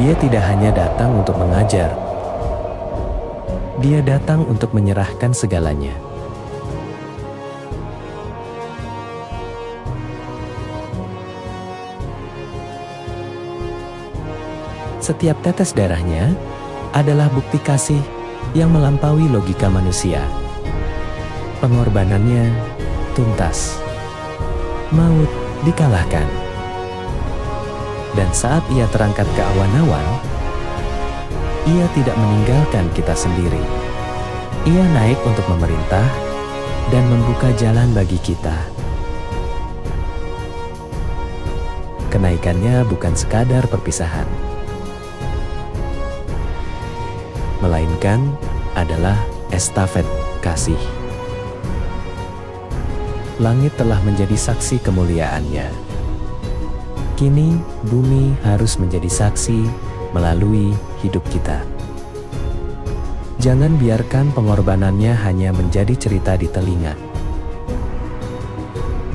Dia tidak hanya datang untuk mengajar, Dia datang untuk menyerahkan segalanya. Setiap tetes darahnya adalah bukti kasih yang melampaui logika manusia. Pengorbanannya tuntas. Maut dikalahkan. Dan saat ia terangkat ke awan-awan, ia tidak meninggalkan kita sendiri. Ia naik untuk memerintah dan membuka jalan bagi kita. Kenaikannya bukan sekadar perpisahan, melainkan adalah estafet kasih. Langit telah menjadi saksi kemuliaannya. Kini bumi harus menjadi saksi melalui hidup kita. Jangan biarkan pengorbanannya hanya menjadi cerita di telinga.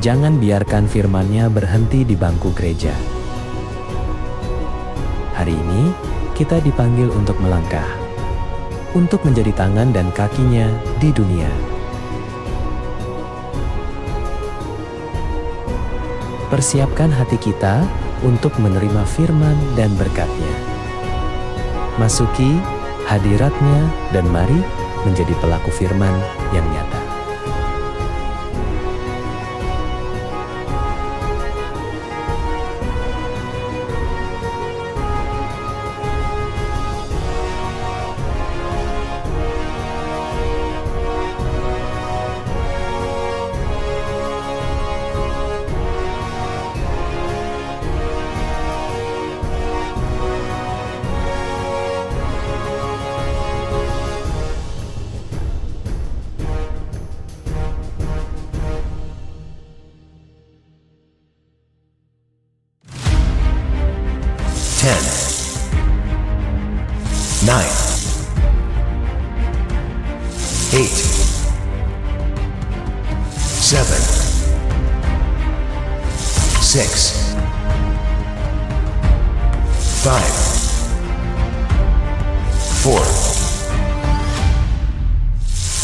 Jangan biarkan firman-Nya berhenti di bangku gereja. Hari ini kita dipanggil untuk melangkah, untuk menjadi tangan dan kakinya di dunia. Persiapkan hati kita untuk menerima firman dan berkat-Nya. Masuki hadirat-Nya dan mari menjadi pelaku firman yang nyata. Ten, 9, 8, 7, 6, 5, 4,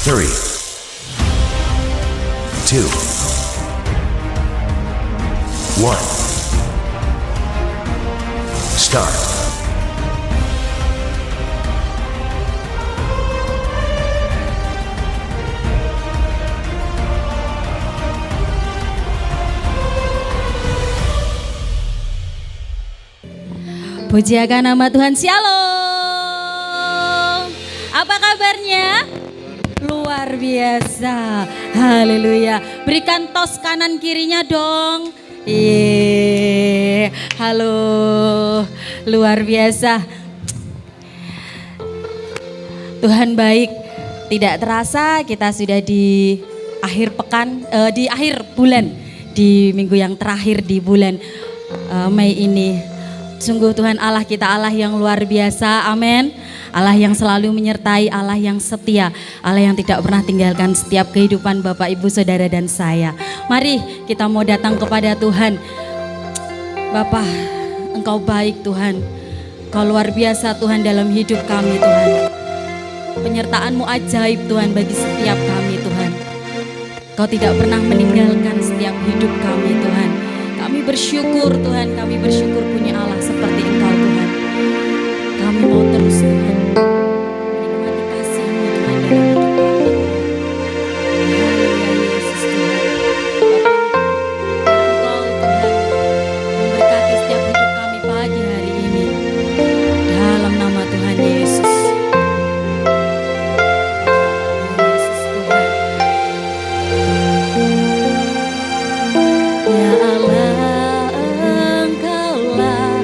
3, 2, 1. Start. Puji akan nama Tuhan. Shalom. Apa kabarnya? Luar biasa. Haleluya. Berikan tos kanan kirinya dong. Halo. Luar biasa. Tuhan baik. Tidak terasa kita sudah di akhir pekan, di akhir bulan, di minggu yang terakhir di bulan Mei ini. Sungguh Tuhan Allah kita Allah yang luar biasa, amin. Allah yang selalu menyertai, Allah yang setia, Allah yang tidak pernah tinggalkan setiap kehidupan Bapak, Ibu, Saudara dan saya. Mari kita mau datang kepada Tuhan. Bapak, Engkau baik Tuhan, Engkau luar biasa Tuhan dalam hidup kami Tuhan. Penyertaan-Mu ajaib Tuhan bagi setiap kami Tuhan. Engkau tidak pernah meninggalkan setiap hidup kami Tuhan. Kami bersyukur Tuhan, kami bersyukur punya Allah seperti Engkau Tuhan. Kami mau terus Tuhan menikmati kasih-Mu Tuhan dalam hidup kami. Haleluya Yesus Tuhan. Engkau Tuhan memberkati setiap hidup kami pagi hari ini. Dalam nama Tuhan Yesus. Yesus Tuhan. Ya Allah, Engkaulah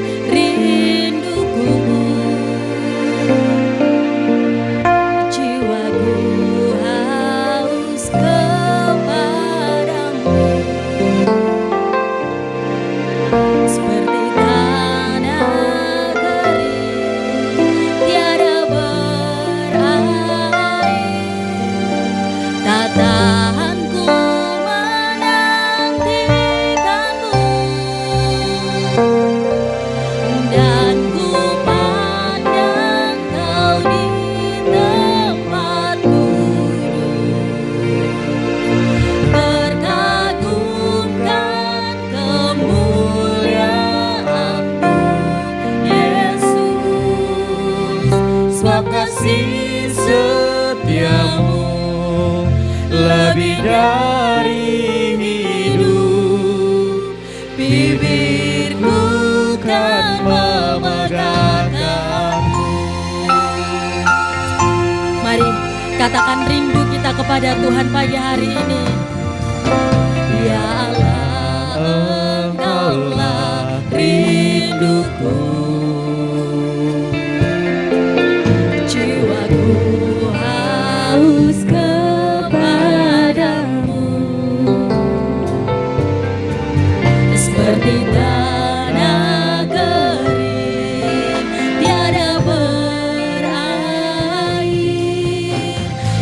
menyatakan rindu kita kepada Tuhan pagi hari ini. Ya Allah, Engkaulah rinduku, jiwaku haus kepadamu, seperti tanah kering tiada berair,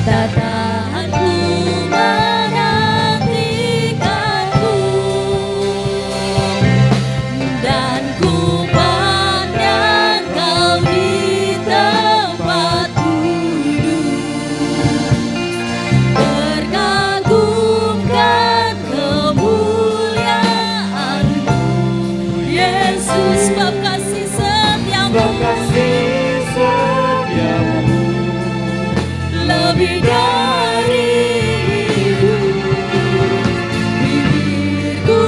tak tahan ku menantikanmu, dan ku pandang kau di tempat duduk, terkagumkan kemuliaan-Mu, Yesus, sebab kasih setiamu lebih dari hidup. Bibirku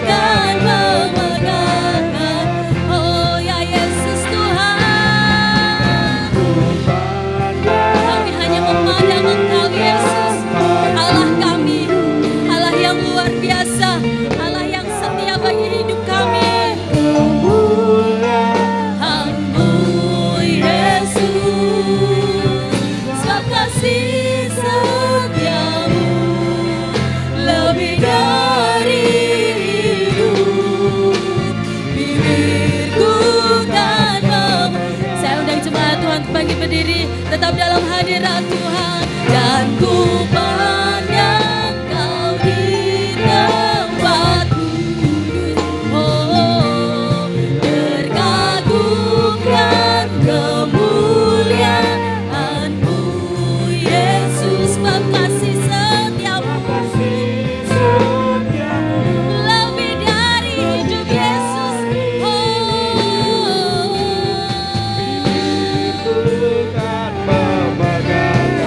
kan memegangkan, oh ya Yesus Tuhan. Kami hanya memandang Engkau Yesus, Allah kami, Allah yang luar biasa, Allah yang setia bagi hidup kami. Kemuliaan-Mu Yesus, sebab kasih setiamu lebih dari hidup. Bibirku kan saya undang jemaat Tuhan bangkit berdiri, tetap dalam hadirat Tuhan, dan ku pandang kau di tempat duduk, oh, terkagumkan kemuliaan-Mu, Yesus, sebab kasih setiamu lebih dari hidup, Yesus,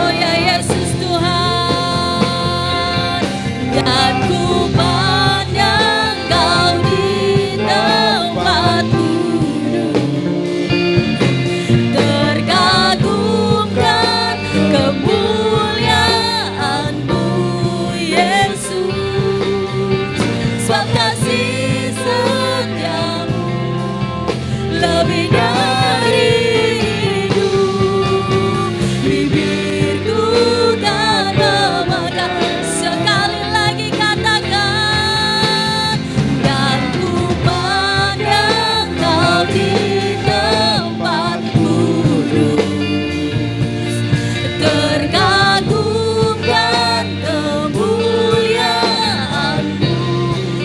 oh ya Yesus Tuhan, dan ku pandang kau di tempat duduk, terkagumkan kemuliaan-Mu, Yesus, sebab kasih setiamu lebih dari hidup. Bibirku kan memegang, sekali lagi katakan, dan ku pandang kau di tempat duduk, terkagumkan kemuliaan-Mu,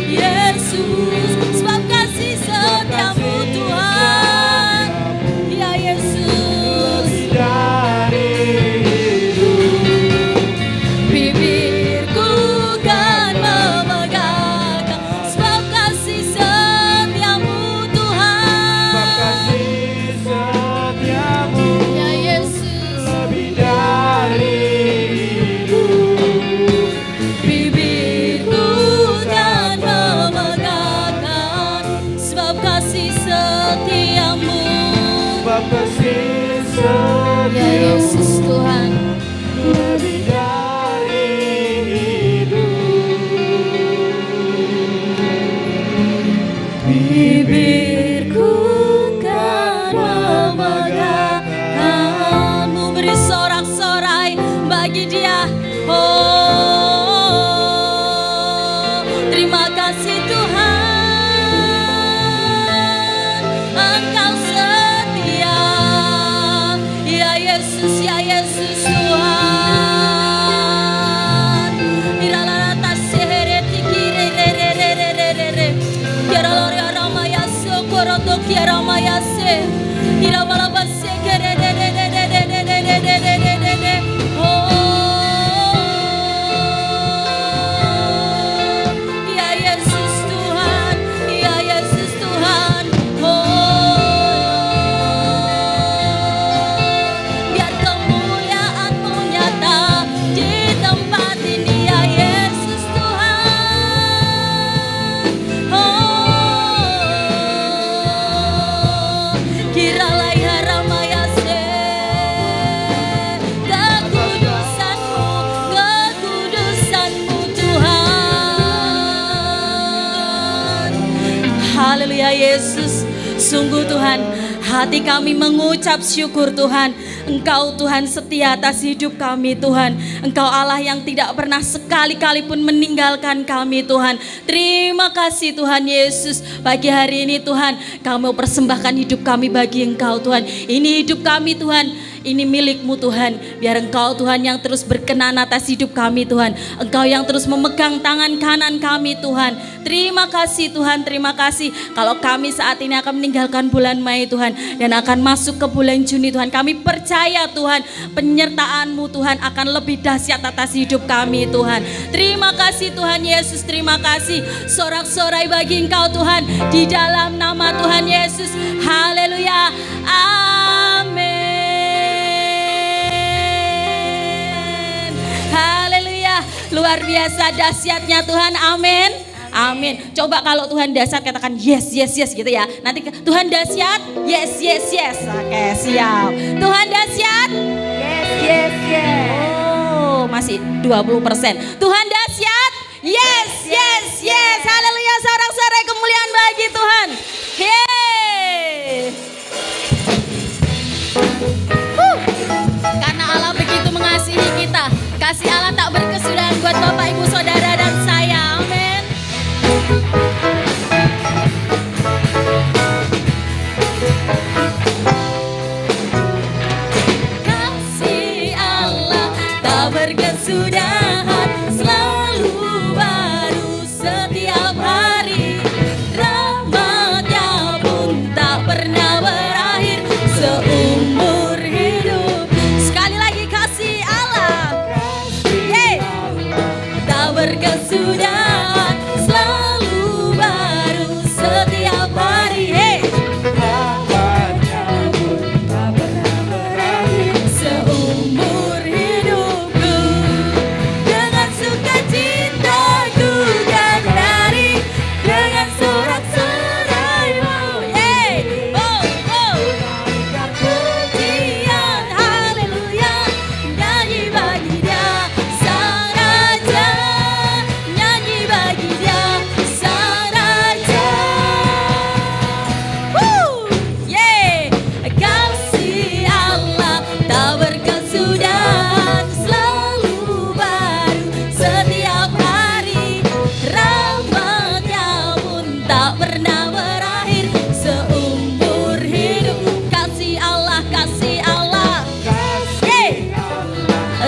Yesus, sebab kasih setiamu Tuhan, ya Yesus. Bibirku kan memegang, sebab kasih setiamu Tuhan, ya Yesus. Bibirku kan memegang, sebab kasih setiamu, ya Yesus Tuhan. Bibirku kan memegangmu, beri sorak-sorai bagi Dia. Oh, terima kasih Tuhan, Engkau setia, ya Yesus, ya Yesus Tuhan. Iralarata sehereti kirerererererere, kiraloria ramaya sokoroto kiramaya se, irabalabase kererererererererererere. Oh, ya Yesus Tuhan, ya Yesus Tuhan. Oh, biar kemuliaan-Mu nyata di tempat ini, ya Yesus Tuhan. Oh, kiralah ya ramaya se, ya Yesus. Sungguh Tuhan, hati kami mengucap syukur Tuhan. Engkau Tuhan setia atas hidup kami Tuhan. Engkau Allah yang tidak pernah sekali-kali pun meninggalkan kami Tuhan. Terima kasih Tuhan Yesus. Pagi hari ini Tuhan, kami persembahkan hidup kami bagi Engkau Tuhan. Ini hidup kami Tuhan. Ini milik-Mu Tuhan. Biar Engkau Tuhan yang terus berkenan atas hidup kami Tuhan. Engkau yang terus memegang tangan kanan kami Tuhan. Terima kasih Tuhan, terima kasih. Kalau kami saat ini akan meninggalkan bulan Mei Tuhan. Dan akan masuk ke bulan Juni Tuhan. Kami percaya Tuhan, penyertaan-Mu Tuhan akan lebih dahsyat atas hidup kami Tuhan. Terima kasih Tuhan Yesus, terima kasih. Sorak-sorai bagi Engkau Tuhan. Di dalam nama Tuhan Yesus. Haleluya. Amin. Haleluya, luar biasa dahsyatnya Tuhan, amin, amin. Coba kalau Tuhan dahsyat katakan yes, yes, yes gitu ya. Nanti Tuhan dahsyat, yes, yes, yes. Oke, siap. Tuhan dahsyat, yes, yes, yes. Oh, masih 20%. Tuhan dahsyat, yes, yes, yes. Haleluya, sorak-sorai kemuliaan bagi Tuhan. Yeay. Karena Allah begitu mengasihi kita. Kasih Allah tak berkesudahan buat Bapak, Ibu, Saudara, dan saya. Amin. Kasih Allah tak berkesudahan, selalu baru setiap hari. Rahmat-Nya pun tak pernah berakhir seumur hidup. Sekali lagi, kasih Allah berkesudahan, selalu baru setiap hari. Hey. Tak pernah berakhir seumur hidupku. Dengan sukacita ku kan lari, dengan sorak-soraimu. Hey. Oh, oh. Pujian, haleluya, nyanyi bagi Dia Sang Raja.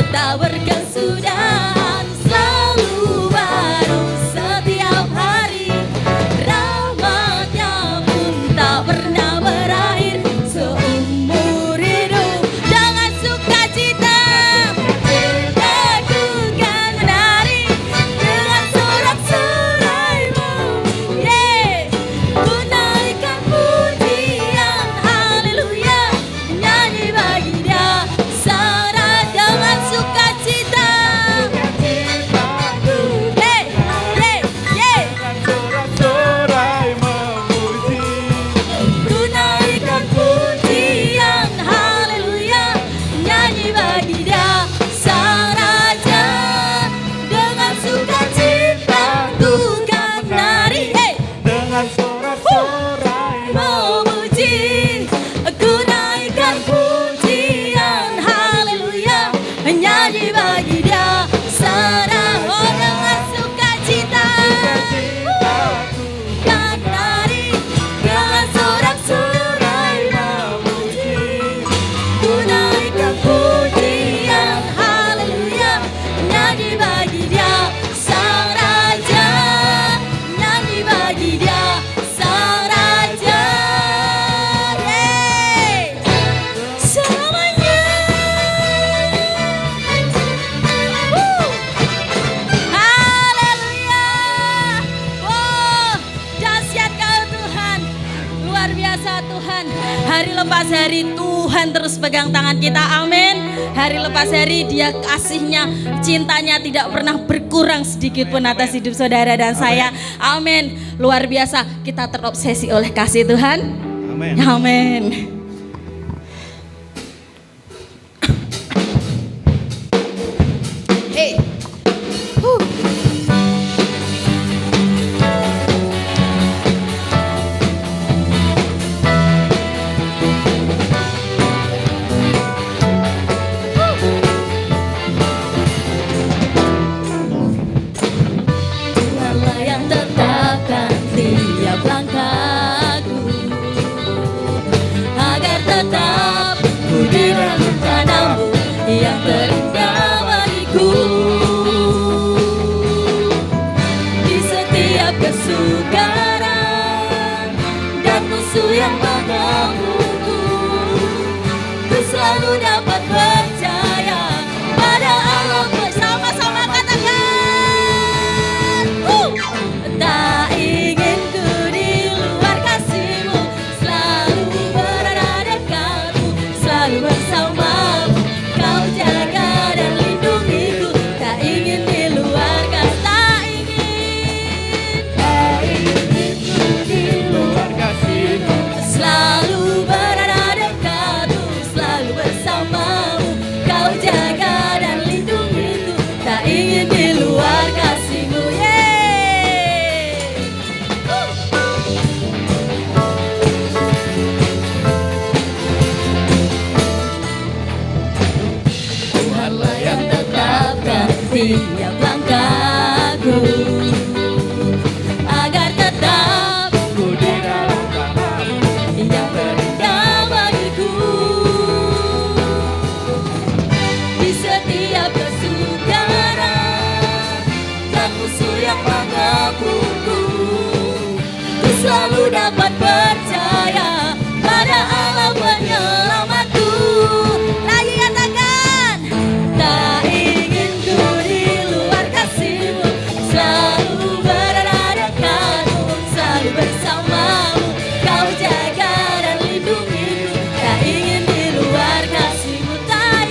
Tak berkesudahan, selalu baru setiap hari. Rahmat-Nya pun tak pernah berakhir seumur hidup. Dengan sukacita aku kan menari, dengan sorak-soraimu. Ku naikkan pujian, haleluya, nyanyi bagi Dia Sang Raja. Dengan sukacita ku naikkan pujian, haleluya, nyanyi bagi Dia Sang Raja. Dengan sukacita ku kan menari, dengan sorak-sorai memuji. Ku naikkan pujian, haleluya, nyanyi bagi Dia Sang Raja. Oh, dengan sukacita kan menari, dengan sorak-sorai memuji. Ku naikkan pujian, haleluya, nyanyi bagi Dia Sang Raja, nyanyi bagi Dia Sang Raja. Yeay. Selamanya. Haleluya. Wow, dahsyat Kau Tuhan. Luar biasa Tuhan. Hari lepas hari Tuhan terus pegang tangan kita. Amin. Hari lepas hari Dia kasih-Nya, cintanya tidak pernah berkurang sedikit pun atas hidup saudara dan saya. Amin. Luar biasa. Kita terobsesi oleh kasih Tuhan. Amin. Amin. Hey. tetap ku di rencanamu yang terindah bagiku. Di setiap kesukaran dan musuh yang mengamukku, ku selalu dapat percaya pada Allah. Bersama-sama katakan, tak ingin ku di luar kasih-Mu, selalu berada dekatmu, selalu bersamamu, Kau jaga dan lindungiku. Tak ingin di luar kasih, tak ingin ku di luar kasih-Mu, selalu berada dekatmu, selalu bersamamu, Kau jaga dan lindungiku. Tak ingin di luar kasih-Mu. Tuhanlah yang tetapkan tiap langkahku, agar tetap ku di dalam tangan-Mu yang terindah bagiku. Di setiap kesukaran dan musuh yang mengakuku, ku selalu dapat percaya pada Allah penyelamatku. Lagi katakan, tak ingin ku di luar kasih-Mu, selalu berada dekatmu, selalu bersamamu, Kau jaga dan lindungiku. Tak ingin di luar kasih-Mu, tak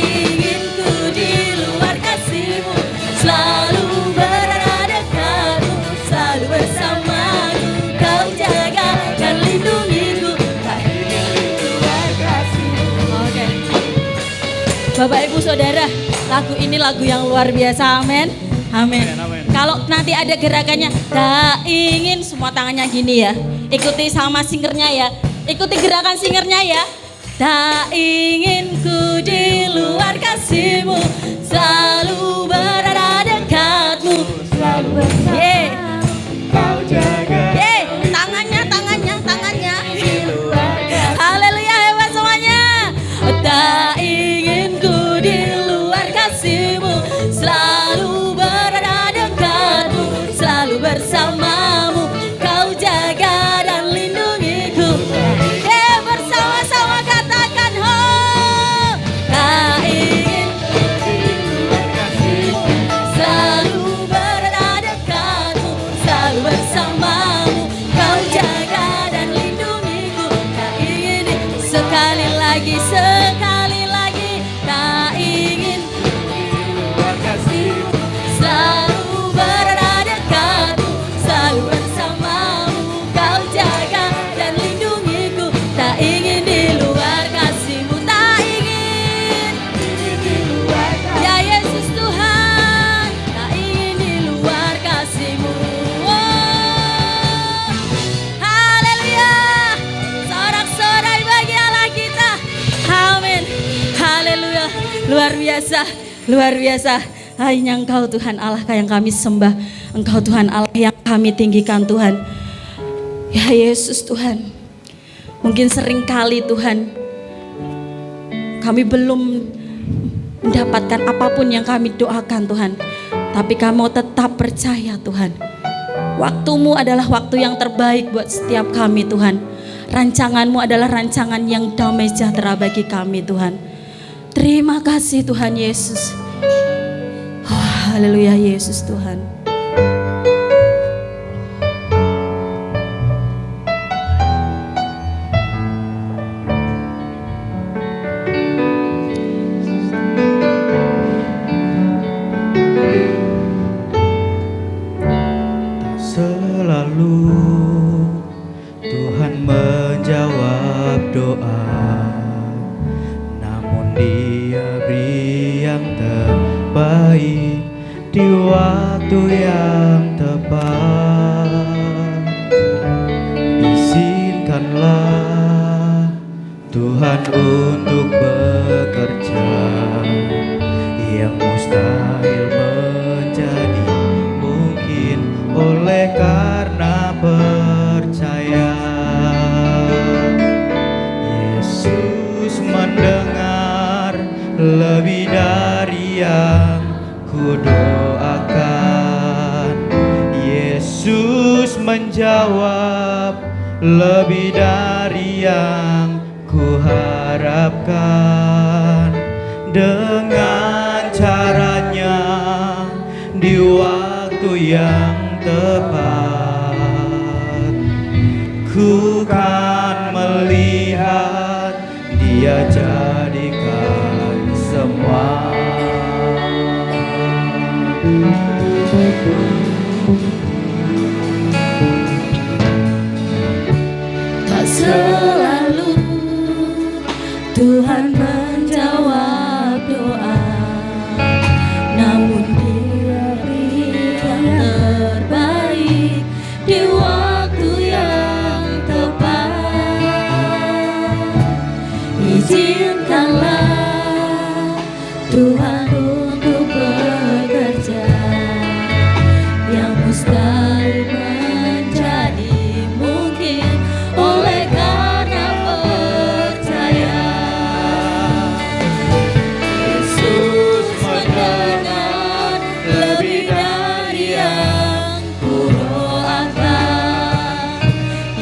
ingin ku di luar kasih-Mu, selalu berada dekatmu, selalu bersamaku, Kau jaga dan lindungiku. Tak ingin di luar kasih-Mu. Oke. Bapak Ibu Saudara, lagu ini lagu yang luar biasa, amin. Amin. Amin. Kalau nanti ada gerakannya, tak ingin, semua tangannya gini ya. Ikuti sama singernya ya. Ikuti gerakan singernya ya. Tak ingin ku di luar kasih-Mu, selalu berada dekatmu, selalu bersama, Kau jaga tangannya. Haleluya, hebat semuanya. Tak ingin ku di luar kasih-Mu, selalu berada dekatmu, selalu bersamamu, Kau jaga dan lindungiku. Bersama-sama katakan, tak ingin selalu berada dekatmu, selalu bersamamu, Kau jaga dan lindungiku. Tak ingin, sekali lagi, tak ingin selalu berada dekatmu, selalu bersamamu, Kau jaga dan lindungiku. Tak ingin di luar kasih-Mu, tak ingin ya Yesus Tuhan, tak ingin di luar kasih-Mu. Haleluya, sorak-sorai bagi Allah kita. Amin. Haleluya, luar biasa, luar biasa. Hanya Engkau Tuhan Allah yang kami sembah, Engkau Tuhan Allah yang kami tinggikan Tuhan. Ya Yesus Tuhan, mungkin sering kali Tuhan kami belum mendapatkan apapun yang kami doakan Tuhan, tapi kami tetap percaya Tuhan, waktu-Mu adalah waktu yang terbaik buat setiap kami Tuhan. Rancangan-Mu adalah rancangan yang damai sejahtera bagi kami Tuhan. Terima kasih Tuhan Yesus. Haleluya Yesus Tuhan. selalu Tuhan menjawab doa, namun Dia beri yang terbaik di waktu yang tepat. Izinkanlah Tuhan untuk bekerja, yang mustahil menjadi mungkin oleh karena percaya. dari yang ku doakan. Yesus menjawab lebih dari yang ku harapkan. Dengan caranya di waktu yang tepat, ku kan melihat Dia jadikan semua. Tak selalu Tuhan menjawab doa, namun Dia beri yang terbaik di waktu yang tepat. Izinkanlah Tuhan untuk bekerja yang mustahil menjadi mungkin oleh karena percaya. Yesus mendengar lebih dari yang ku doakan.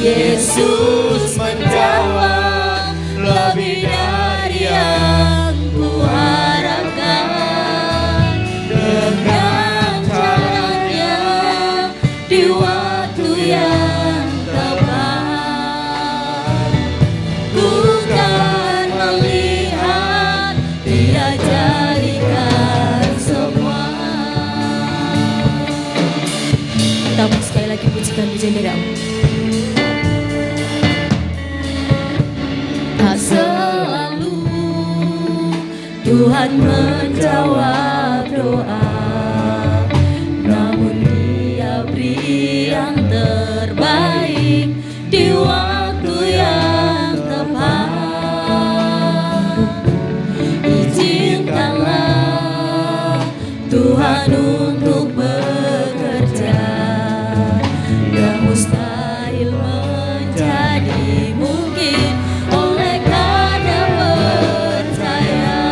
Yesus menjawab lebih dari yang ku harapkan. Dengan caranya di waktu yang tepat, ku kan melihat Dia jadikan semua. Kita sekali lagi pujikan pujian Dalam. Tak selalu Tuhan menjawab doa, namun Dia beri yang terbaik di waktu yang tepat. Izinkanlah Tuhan untuk bekerja yang mustahil menjadi mungkin oleh karena percaya.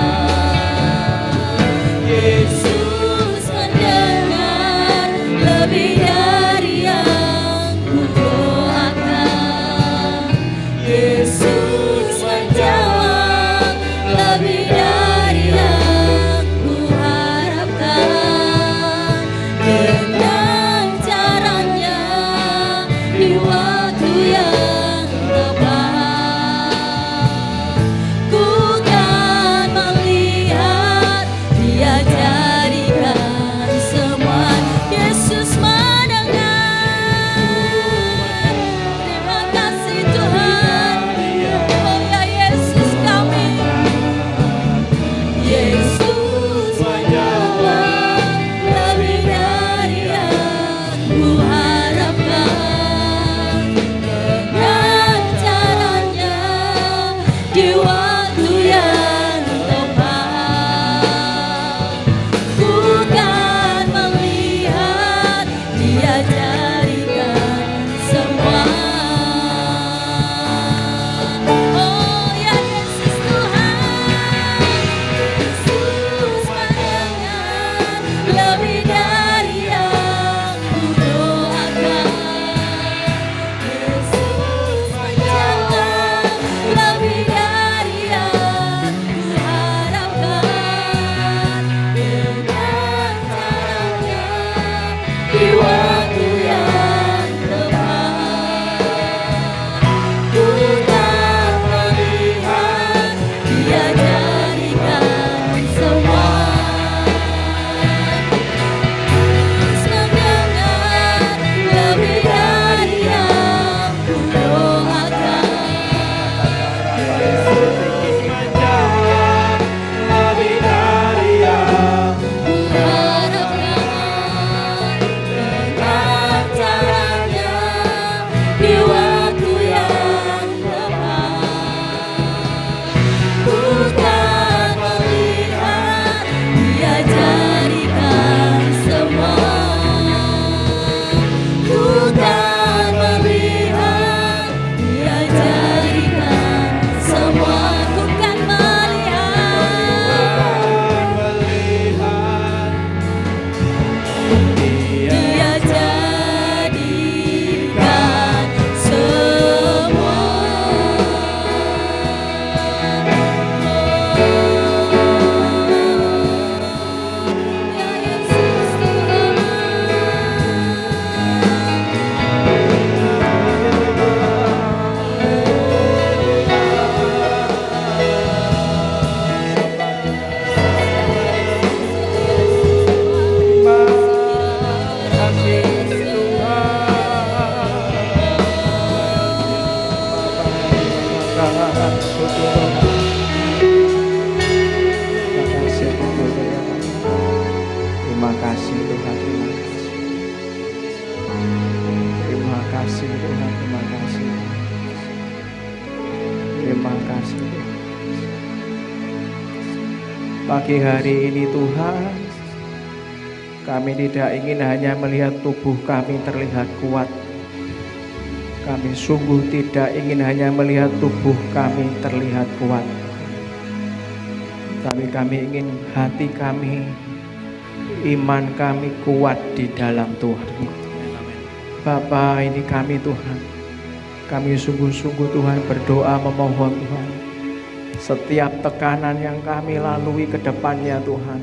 Yesus mendengar lebih dari yang ku doakan. Terima kasih Tuhan. Terima kasih Tuhan. Terima kasih. Terima kasih Tuhan. Pagi hari ini Tuhan, kami tidak ingin hanya melihat tubuh kami terlihat kuat. Kami sungguh tidak ingin hanya melihat tubuh kami terlihat kuat. Tapi kami ingin hati kami, iman kami kuat di dalam Tuhan. Bapa, ini kami Tuhan. Kami sungguh-sungguh Tuhan berdoa memohon Tuhan. Setiap tekanan yang kami lalui ke depannya Tuhan,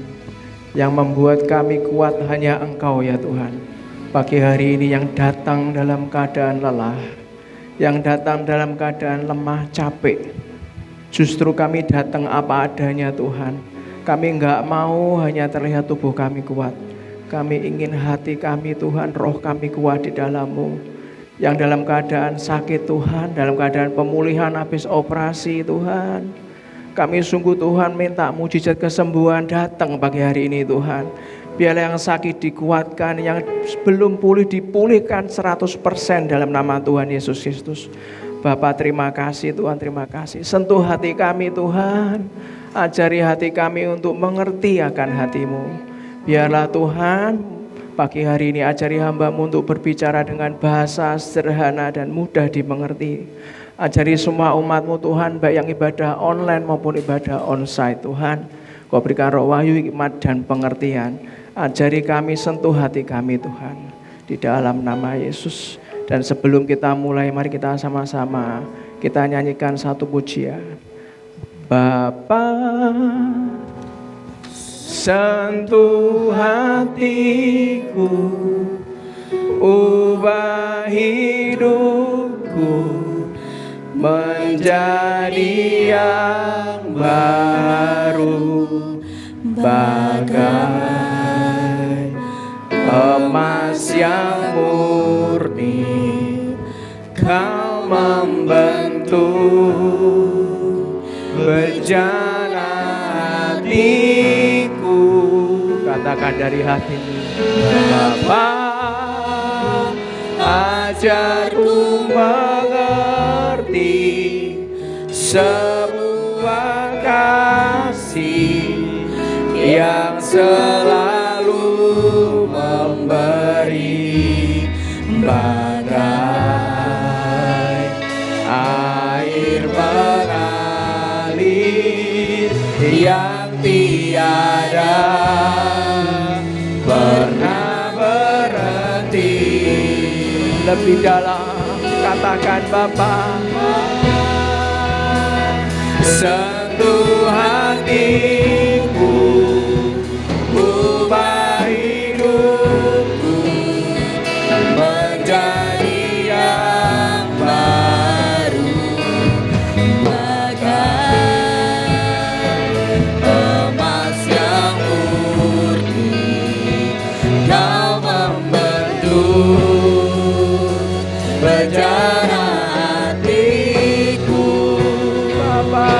yang membuat kami kuat hanya Engkau ya Tuhan. Pagi hari ini yang datang dalam keadaan lelah, yang datang dalam keadaan lemah, capek, justru kami datang apa adanya Tuhan. Kami enggak mau hanya terlihat tubuh kami kuat. Kami ingin hati kami Tuhan, roh kami kuat di dalam-Mu. Yang dalam keadaan sakit Tuhan, dalam keadaan pemulihan habis operasi Tuhan, kami sungguh Tuhan minta mujizat kesembuhan datang pagi hari ini Tuhan. Biarlah yang sakit dikuatkan, yang belum pulih dipulihkan 100% dalam nama Tuhan Yesus Kristus. Bapak terima kasih Tuhan, terima kasih. Sentuh hati kami Tuhan, ajari hati kami untuk mengerti akan hati-Mu. Biarlah Tuhan pagi hari ini ajari hamba-Mu untuk berbicara dengan bahasa sederhana dan mudah dimengerti. Ajari semua umat-Mu Tuhan, baik yang ibadah online maupun ibadah onsite Tuhan. Kau berikan roh wahyu, hikmat dan pengertian. Ajari kami, sentuh hati kami Tuhan, di dalam nama Yesus. Dan sebelum kita mulai, mari kita sama-sama kita nyanyikan satu pujian. Bapa, sentuh hatiku, ubah hidupku menjadi yang baru, bagai emas yang murni. Kau membentuk bejana hatiku. Katakan dari hatimu, Bapa, ajarku mengerti sebuah kasih yang selalu memberi, bagai air mengalir yang tiada pernah berhenti. Lebih dalam katakan Bapa, sentuh hatiku, ubah hidupku menjadi yang baru, bagai emas yang murni. Kau membentuk bejana hatiku. Bapa,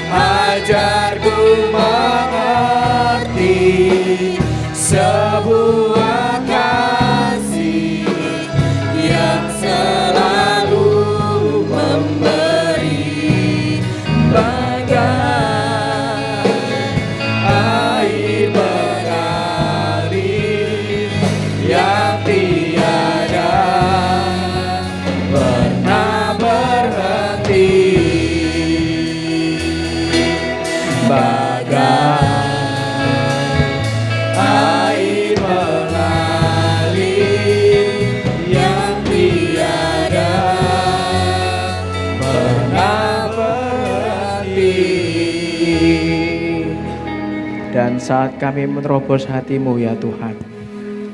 ajarku mengerti sebuah kasih yang selalu memberi, bagai air mengalir yang tiada pernah berhenti, bagai air mengalir yang tiada pernah berhenti. Dan saat kami menerobos hati-Mu ya Tuhan,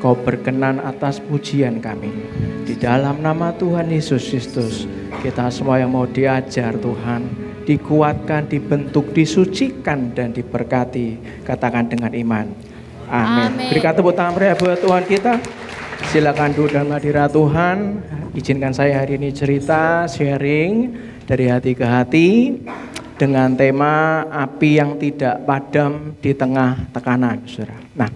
Kau berkenan atas pujian kami. Di dalam nama Tuhan Yesus Kristus, kita semua yang mau diajar Tuhan, dikuatkan, dibentuk, disucikan dan diberkati. Katakan dengan iman. Amin. Amin. Berikan tepuk tangan meriah buat Tuhan kita. Silakan duduk dalam hadirat Tuhan. Izinkan saya hari ini cerita, sharing dari hati ke hati dengan tema api yang tidak padam di tengah tekanan, saudara. Nah,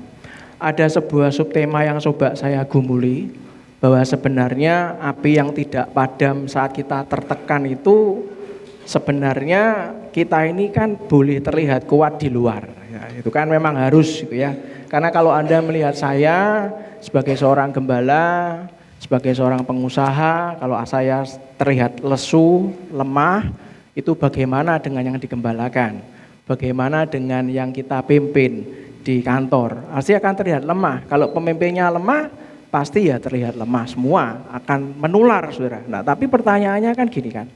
ada sebuah subtema yang coba saya gumuli, bahwa sebenarnya api yang tidak padam saat kita tertekan itu sebenarnya kita ini kan boleh terlihat kuat di luar. Ya, itu kan memang harus gitu ya. Karena kalau Anda melihat saya sebagai seorang gembala, sebagai seorang pengusaha, kalau saya terlihat lesu, lemah, itu bagaimana dengan yang digembalakan? Bagaimana dengan yang kita pimpin di kantor? Pasti akan terlihat lemah. Kalau pemimpinnya lemah, pasti ya terlihat lemah semua, akan menular, saudara. Nah, tapi pertanyaannya kan gini kan,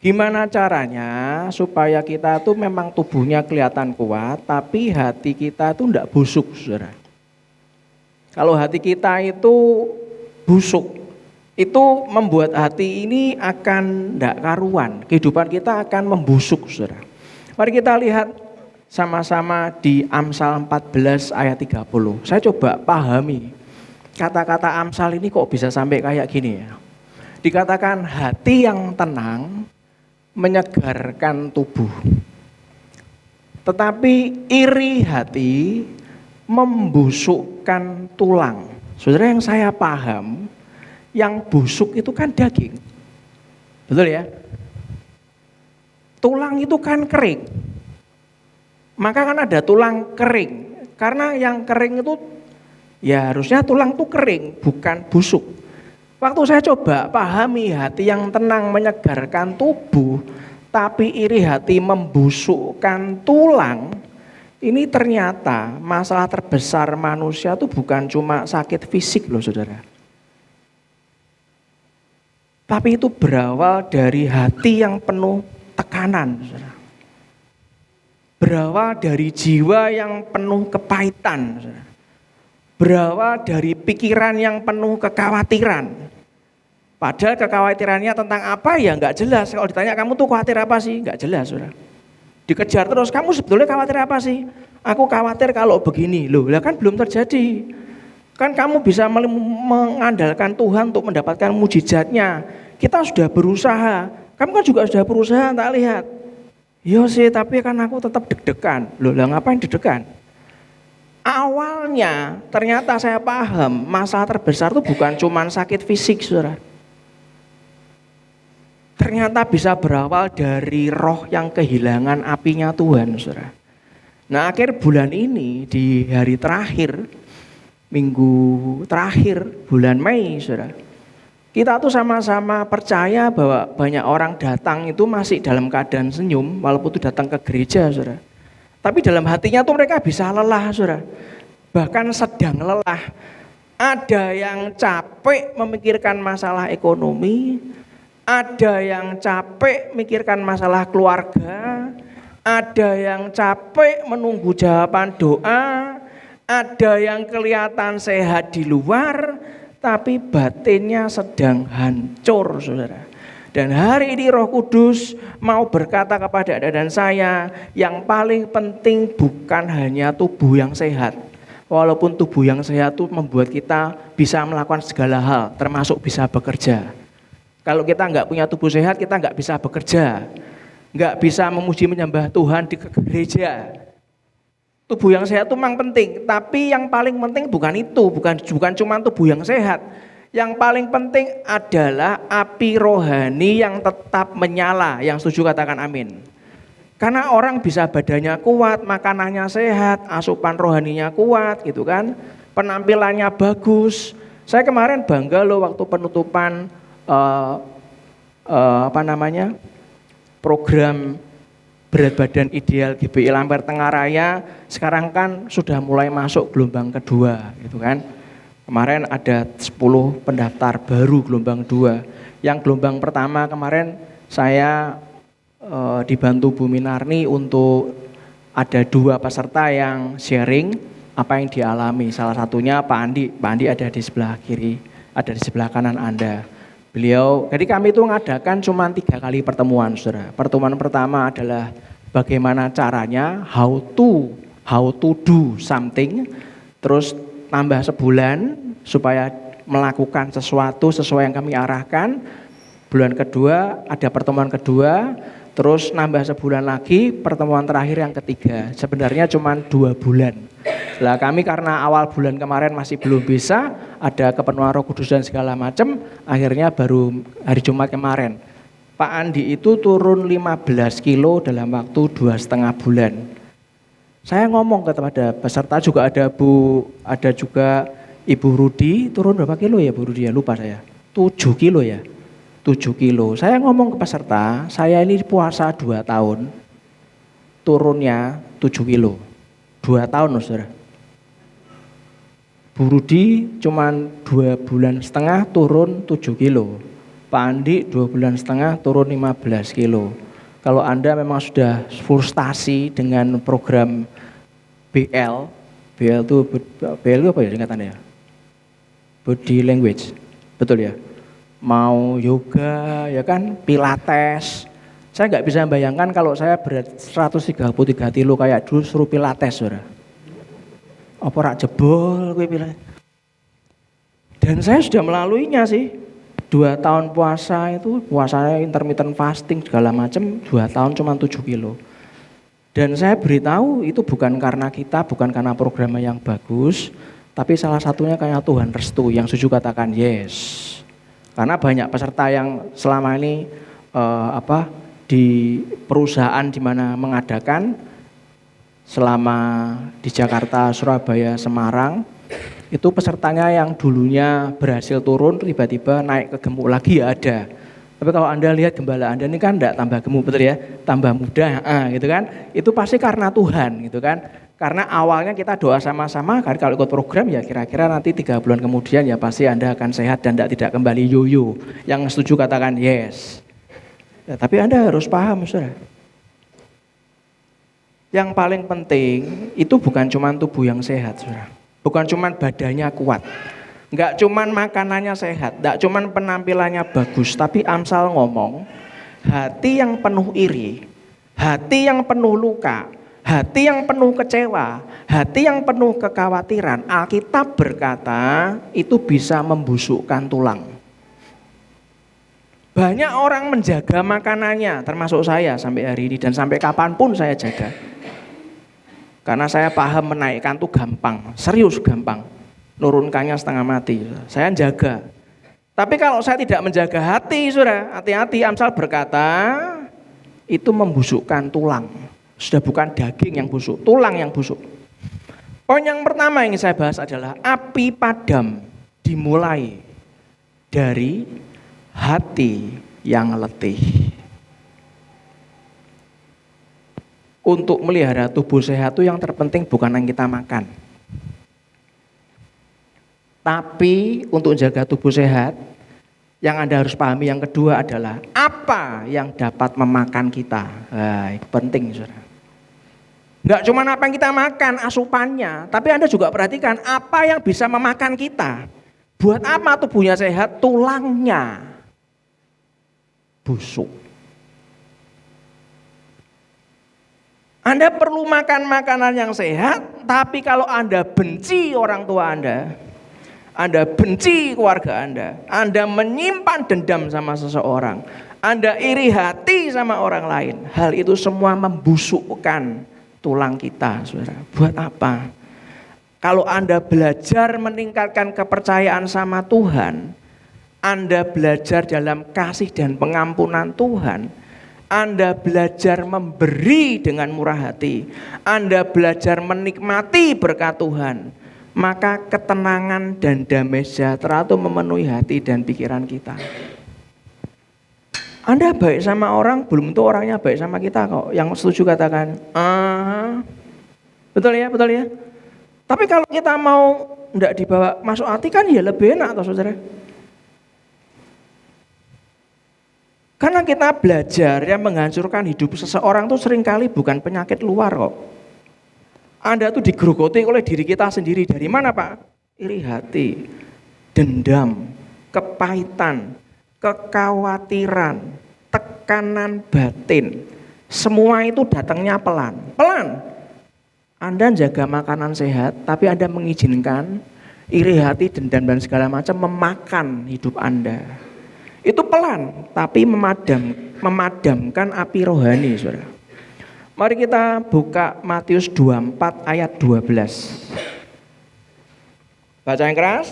gimana caranya supaya kita tuh memang tubuhnya kelihatan kuat, tapi hati kita tuh enggak busuk, saudara. Kalau hati kita itu busuk, itu membuat hati ini akan enggak karuan, kehidupan kita akan membusuk, saudara. Mari kita lihat sama-sama di Amsal 14 ayat 30. Saya coba pahami kata-kata Amsal ini kok bisa sampai kayak gini ya. Dikatakan hati yang tenang menyegarkan tubuh, tetapi iri hati membusukkan tulang. Saudara, yang saya paham, yang busuk itu kan daging. Betul ya? Tulang itu kan kering. Maka kan ada tulang kering. Karena yang kering itu ya harusnya tulang itu kering, bukan busuk. Waktu saya coba pahami hati yang tenang menyegarkan tubuh, tapi iri hati membusukkan tulang, ini ternyata masalah terbesar manusia itu bukan cuma sakit fisik loh, saudara. Tapi itu berawal dari hati yang penuh tekanan, saudara. Berawal dari jiwa yang penuh kepahitan, saudara. Berawal dari pikiran yang penuh kekhawatiran. Padahal kekhawatirannya tentang apa ya nggak jelas. Kalau ditanya kamu tuh khawatir apa sih? Nggak jelas, saudara. Dikejar terus, kamu sebetulnya khawatir apa sih? Aku khawatir kalau begini. Loh, lah kan belum terjadi. Kan kamu bisa mengandalkan Tuhan untuk mendapatkan mujizatnya. Kita sudah berusaha. Kamu kan juga sudah berusaha, tak lihat. Iya sih, tapi kan aku tetap deg-degan. Loh, lah ngapain deg-degan? Awalnya ternyata saya paham masalah terbesar itu bukan cuma sakit fisik, saudara. Ternyata bisa berawal dari roh yang kehilangan apinya Tuhan, saudara. Nah, akhir bulan ini di hari terakhir, minggu terakhir bulan Mei, saudara, kita tuh sama-sama percaya bahwa banyak orang datang itu masih dalam keadaan senyum walaupun itu datang ke gereja, saudara. Tapi dalam hatinya tuh mereka bisa lelah, saudara. Bahkan sedang lelah. Ada yang capek memikirkan masalah ekonomi, ada yang capek memikirkan masalah keluarga, ada yang capek menunggu jawaban doa, ada yang kelihatan sehat di luar, tapi batinnya sedang hancur, saudara. Dan hari ini Roh Kudus mau berkata kepada Anda dan saya, yang paling penting bukan hanya tubuh yang sehat. Walaupun tubuh yang sehat itu membuat kita bisa melakukan segala hal, termasuk bisa bekerja. Kalau kita nggak punya tubuh sehat, kita nggak bisa bekerja, nggak bisa memuji menyembah Tuhan di gereja. Tubuh yang sehat itu memang penting, tapi yang paling penting bukan itu, bukan cuma tubuh yang sehat. Yang paling penting adalah api rohani yang tetap menyala. Yang setuju katakan amin. Karena orang bisa badannya kuat, makanannya sehat, asupan rohaninya kuat gitu kan. Penampilannya bagus. Saya kemarin bangga loh waktu penutupan program berat badan ideal GBI Lampir Tengah Raya. Sekarang kan sudah mulai masuk gelombang kedua gitu kan. Kemarin ada 10 pendaftar baru gelombang 2. Yang gelombang pertama kemarin saya dibantu Bu Minarni untuk ada 2 peserta yang sharing apa yang dialami. Salah satunya Pak Andi. Pak Andi ada di sebelah kiri, ada di sebelah kanan Anda. Beliau, jadi kami itu mengadakan cuma 3 kali pertemuan, saudara. Pertemuan pertama adalah bagaimana caranya, how to do something. Terus tambah sebulan supaya melakukan sesuatu sesuai yang kami arahkan. Bulan kedua ada pertemuan kedua, terus nambah sebulan lagi pertemuan terakhir yang ketiga. Sebenarnya cuma 2 bulan. Lah kami karena awal bulan kemarin masih belum bisa, ada kepenuhan Roh Kudus dan segala macam, akhirnya baru hari Jumat kemarin. Pak Andi itu turun 15 kilo dalam waktu 2,5 bulan. Saya ngomong kepada peserta juga ada juga Ibu Rudi, turun berapa kilo ya Bu Rudi ya, lupa saya. 7 kilo ya, 7 kilo. Saya ngomong ke peserta, saya ini puasa 2 tahun, turunnya 7 kilo. 2 tahun loh saudara. Bu Rudi cuman 2,5 bulan turun 7 kilo. Pak Andi 2,5 bulan turun 15 kilo. Kalau Anda memang sudah frustasi dengan program BL itu apa ya singkatannya ya? Body language, betul ya? Mau yoga ya kan, pilates. Saya nggak bisa membayangkan kalau saya berat 133 kilo kayak dulu suruh pilates saudara. Apa rak jebol gue bilang. Dan saya sudah melaluinya sih. 2 tahun puasa itu, puasanya intermittent fasting segala macam, 2 tahun cuma 7 kilo. Dan saya beritahu itu bukan karena kita, bukan karena programnya yang bagus, tapi salah satunya kayak Tuhan restu, yang setuju katakan yes. Karena banyak peserta yang selama ini di perusahaan di mana mengadakan selama di Jakarta, Surabaya, Semarang, itu pesertanya yang dulunya berhasil turun tiba-tiba naik ke gemuk lagi ya ada. Tapi kalau Anda lihat gembala Anda ini kan enggak tambah gemuk, betul ya, tambah muda gitu kan. Itu pasti karena Tuhan gitu kan. Karena awalnya kita doa sama-sama, kalau ikut program ya kira-kira nanti 3 bulan kemudian ya pasti Anda akan sehat dan tidak kembali yoyo. Yang setuju katakan yes. Ya, tapi Anda harus paham saudara. Yang paling penting itu bukan cuma tubuh yang sehat saudara. Bukan cuma badannya kuat, enggak cuma makanannya sehat, enggak cuma penampilannya bagus, tapi Amsal ngomong, hati yang penuh iri, hati yang penuh luka, hati yang penuh kecewa, hati yang penuh kekhawatiran, Alkitab berkata itu bisa membusukkan tulang. Banyak orang menjaga makanannya, termasuk saya sampai hari ini dan sampai kapanpun saya jaga. Karena saya paham menaikkan tuh gampang, serius gampang. Nurunkannya setengah mati, saya jaga. Tapi kalau saya tidak menjaga hati, saudara, hati-hati. Amsal berkata, itu membusukkan tulang. Sudah bukan daging yang busuk, tulang yang busuk. Poin yang pertama yang saya bahas adalah api padam dimulai dari hati yang letih. Untuk melihara tubuh sehat itu yang terpenting bukan yang kita makan. Tapi untuk jaga tubuh sehat, yang Anda harus pahami yang kedua adalah apa yang dapat memakan kita. Nah, itu penting saudara. Enggak cuma apa yang kita makan, asupannya, tapi Anda juga perhatikan apa yang bisa memakan kita. Buat apa tubuhnya sehat? Tulangnya busuk. Anda perlu makan makanan yang sehat, tapi kalau Anda benci orang tua Anda benci keluarga Anda menyimpan dendam sama seseorang, Anda iri hati sama orang lain, hal itu semua membusukkan tulang kita, saudara. Buat apa? Kalau Anda belajar meningkatkan kepercayaan sama Tuhan, Anda belajar dalam kasih dan pengampunan Tuhan, Anda belajar memberi dengan murah hati, Anda belajar menikmati berkat Tuhan, maka ketenangan dan damai sejahtera itu memenuhi hati dan pikiran kita. Anda baik sama orang, belum tentu orangnya baik sama kita kok. Yang setuju katakan, betul ya, betul ya. Tapi kalau kita mau enggak dibawa masuk hati kan ya lebih enak toh saudara. Karena kita belajar yang menghancurkan hidup seseorang itu seringkali bukan penyakit luar kok. Anda tuh digerogoti oleh diri kita sendiri. Dari mana Pak? Iri hati, dendam, kepahitan, kekhawatiran, tekanan batin. Semua itu datangnya pelan. Pelan. Anda jaga makanan sehat, tapi Anda mengizinkan iri hati, dendam dan segala macam memakan hidup Anda. Itu pelan, tapi memadamkan api rohani, saudara. Mari kita buka Matius 24 ayat 12. Baca yang keras.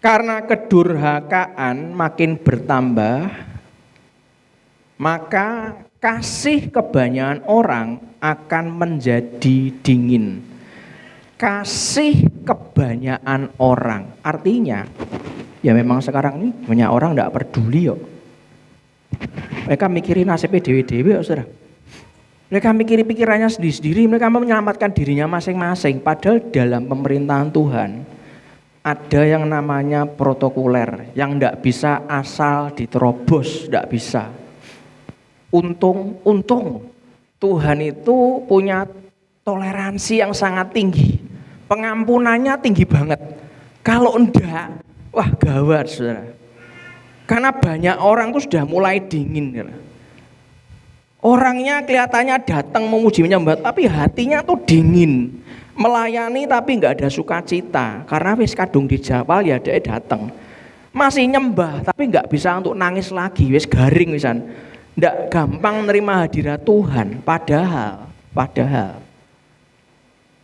Karena kedurhakaan makin bertambah, maka kasih kebanyakan orang akan menjadi dingin. Kasih kebanyakan orang, artinya ya memang sekarang ini banyak orang tidak peduli yuk. Mereka mikirin nasibnya dewe-dewe yuk, saudara. Mereka mikirin pikirannya sendiri-sendiri, mereka mau menyelamatkan dirinya masing-masing. Padahal dalam pemerintahan Tuhan ada yang namanya protokoler yang tidak bisa asal diterobos, tidak bisa. Untung Tuhan itu punya toleransi yang sangat tinggi, pengampunannya tinggi banget. Kalau enggak, wah gawat, saudara. Karena banyak orang tuh sudah mulai dingin. Orangnya kelihatannya datang memuji menyembah, tapi hatinya tuh dingin. Melayani tapi nggak ada sukacita, karena wis kadung dijawab ya dia datang. Masih nyembah tapi nggak bisa untuk nangis lagi, wis garing wisan. Nggak gampang nerima hadirat Tuhan. Padahal